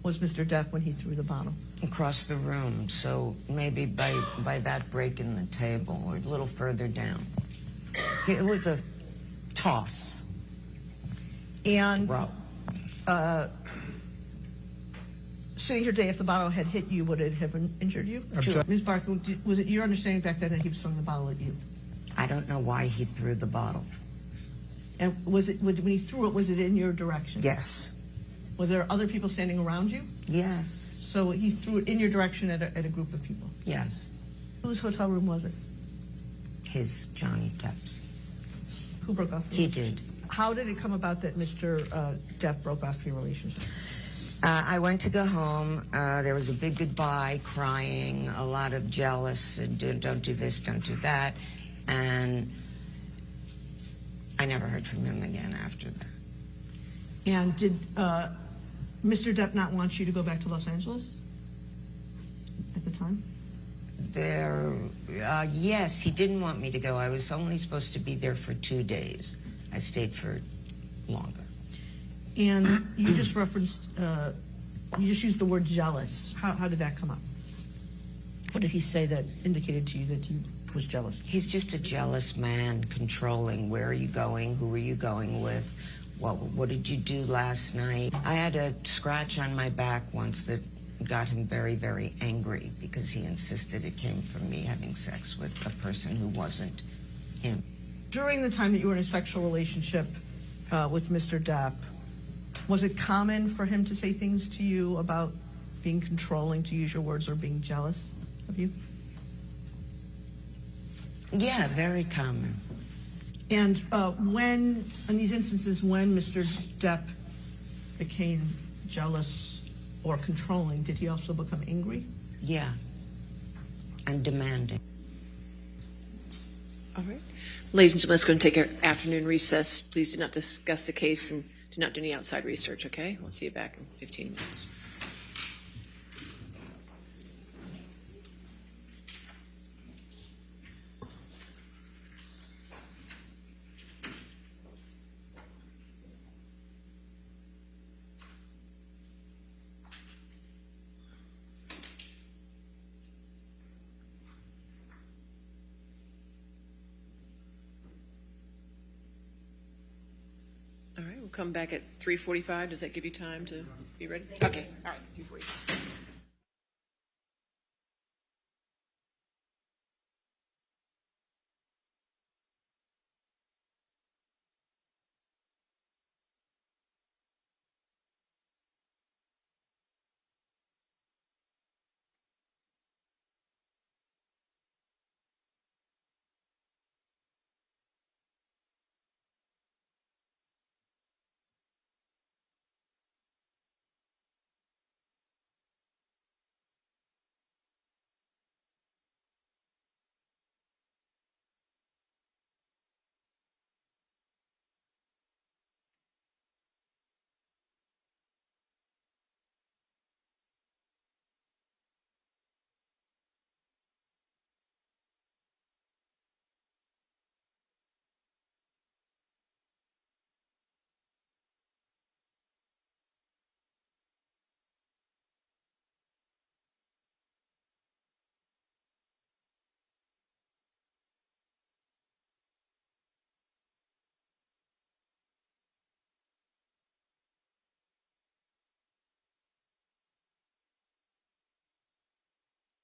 was Mr. Depp when he threw the bottle? Across the room, so maybe by that break in the table or a little further down. It was a toss. And Row. sitting here today, if the bottle had hit you, would it have injured you? Ms. Barkin, was it your understanding back then that he was throwing the bottle at you? I don't know why he threw the bottle. And was it, when he threw it, was it in your direction? Yes. Were there other people standing around you? Yes. So he threw it in your direction at a group of people? Yes. Whose hotel room was it? His, Johnny Depp's. Who broke off? He did. How did it come about that Mr. Depp broke off your relationship? I went to go home. There was a big goodbye, crying, a lot of jealous, and don't do this, don't do that. And I never heard from him again after that. And did Mr. Depp not want you to go back to Los Angeles at the time? Yes, he didn't want me to go. I was only supposed to be there for 2 days. I stayed for longer. And you just referenced, you just used the word jealous. How did that come up? What did he say that indicated to you that he was jealous? He's just a jealous man, controlling. Where are you going? Who are you going with? What did you do last night? I had a scratch on my back once that got him very, very angry because he insisted it came from me having sex with a person who wasn't him. During the time that you were in a sexual relationship with Mr. Depp, was it common for him to say things to you about being controlling, to use your words, or being jealous of you? Yeah, very common. And when, in these instances, when Mr. Depp became jealous or controlling, did he also become angry? Yeah, and demanding. All right. Ladies and gentlemen, let's go and take our afternoon recess. Please do not discuss the case and do not do any outside research, okay? We'll see you back in 15 minutes. All right, we'll come back at 3:45. Does that give you time to be ready? Okay, all right, 3:45.